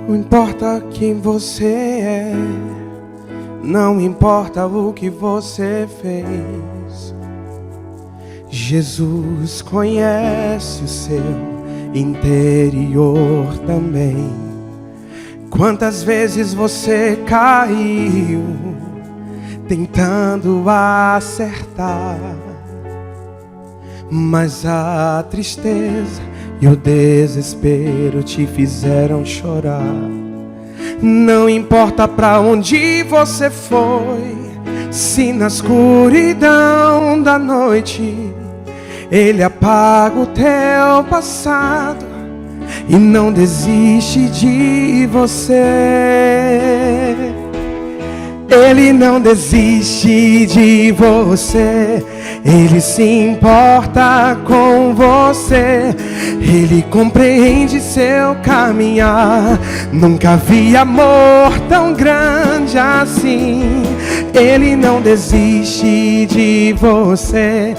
Não importa quem você é, não importa o que você fez, Jesus conhece o seu interior também. Quantas vezes você caiu tentando acertar, mas a tristeza e o desespero te fizeram chorar. Não importa pra onde você foi, se na escuridão da noite Ele apaga o teu passado e não desiste de você. Ele não desiste de você. Ele se importa com você. Ele compreende seu caminhar. Nunca vi amor tão grande assim. Ele não desiste de você.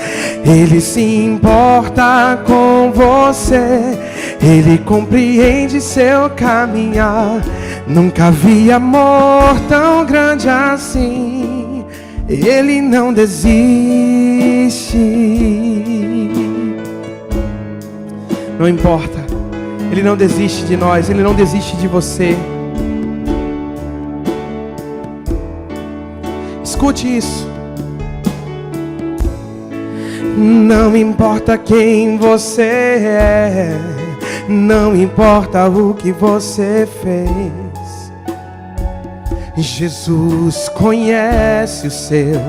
Ele se importa com você. Ele compreende seu caminhar. Nunca vi amor tão grande assim. Ele não desiste. Não importa. Ele não desiste de nós. Ele não desiste de você. Escute isso. Não importa quem você é, não importa o que você fez, Jesus conhece o seu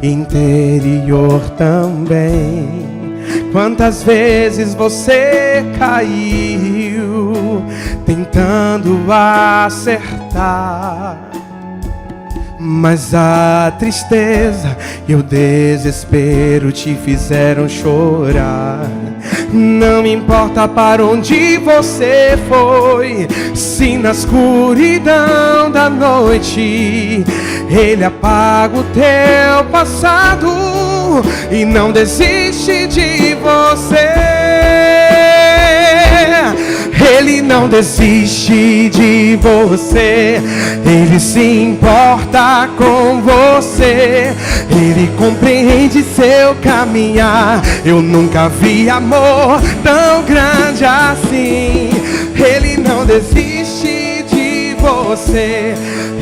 interior também. Quantas vezes você caiu tentando acertar, mas a tristeza e o desespero te fizeram chorar. Não importa para onde você foi, se na escuridão da noite Ele apaga o teu passado e não desiste de você. Ele não desiste de você. Ele se importa com você. Ele compreende seu caminhar. Eu nunca vi amor tão grande assim. Ele não desiste de você.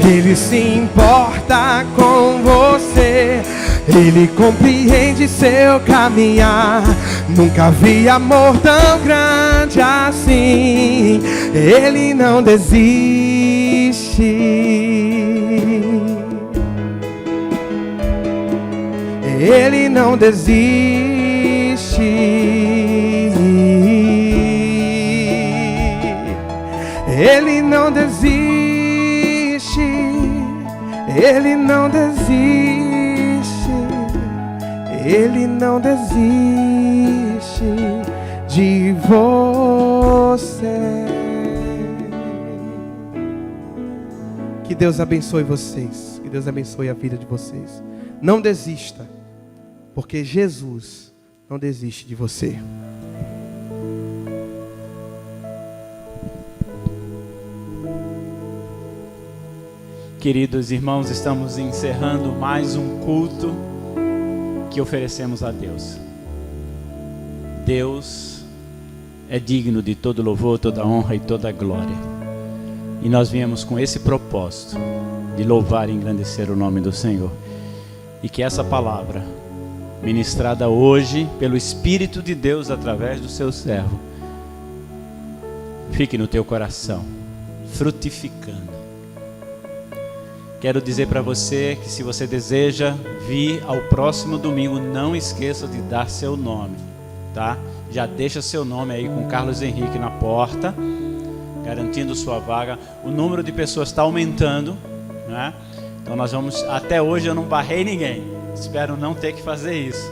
Ele se importa com você. Ele compreende seu caminhar. Nunca vi amor tão grande assim. Ele não desiste. Ele não desiste. Ele não desiste. Ele não desiste. Ele não desiste de você. Que Deus abençoe vocês. Que Deus abençoe a vida de vocês. Não desista, porque Jesus não desiste de você. Queridos irmãos, estamos encerrando mais um culto que oferecemos a Deus. Deus é digno de todo louvor, toda honra e toda glória. E nós viemos com esse propósito de louvar e engrandecer o nome do Senhor. E que essa palavra, ministrada hoje pelo Espírito de Deus através do seu servo, fique no teu coração, frutificando. Quero dizer para você que se você deseja vir ao próximo domingo, não esqueça de dar seu nome, tá? Já deixa seu nome aí com Carlos Henrique na porta, garantindo sua vaga. O número de pessoas está aumentando, né? Então nós vamos, até hoje eu não barrei ninguém, espero não ter que fazer isso,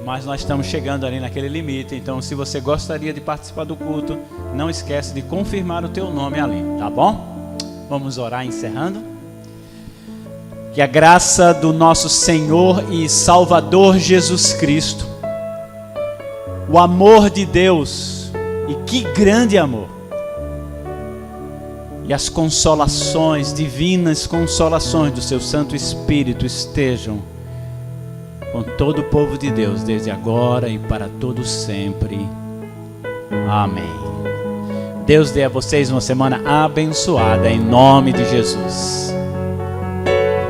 mas nós estamos chegando ali naquele limite. Então se você gostaria de participar do culto, não esquece de confirmar o teu nome ali, tá bom? Vamos orar encerrando. Que a graça do nosso Senhor e Salvador Jesus Cristo, o amor de Deus, e que grande amor, e as consolações, divinas consolações do seu Santo Espírito estejam com todo o povo de Deus, desde agora e para todo sempre. Amém. Deus dê a vocês uma semana abençoada, em nome de Jesus.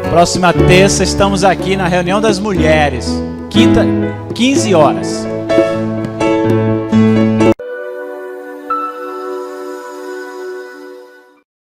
Próxima terça estamos aqui na reunião das mulheres, quinta, 15 horas.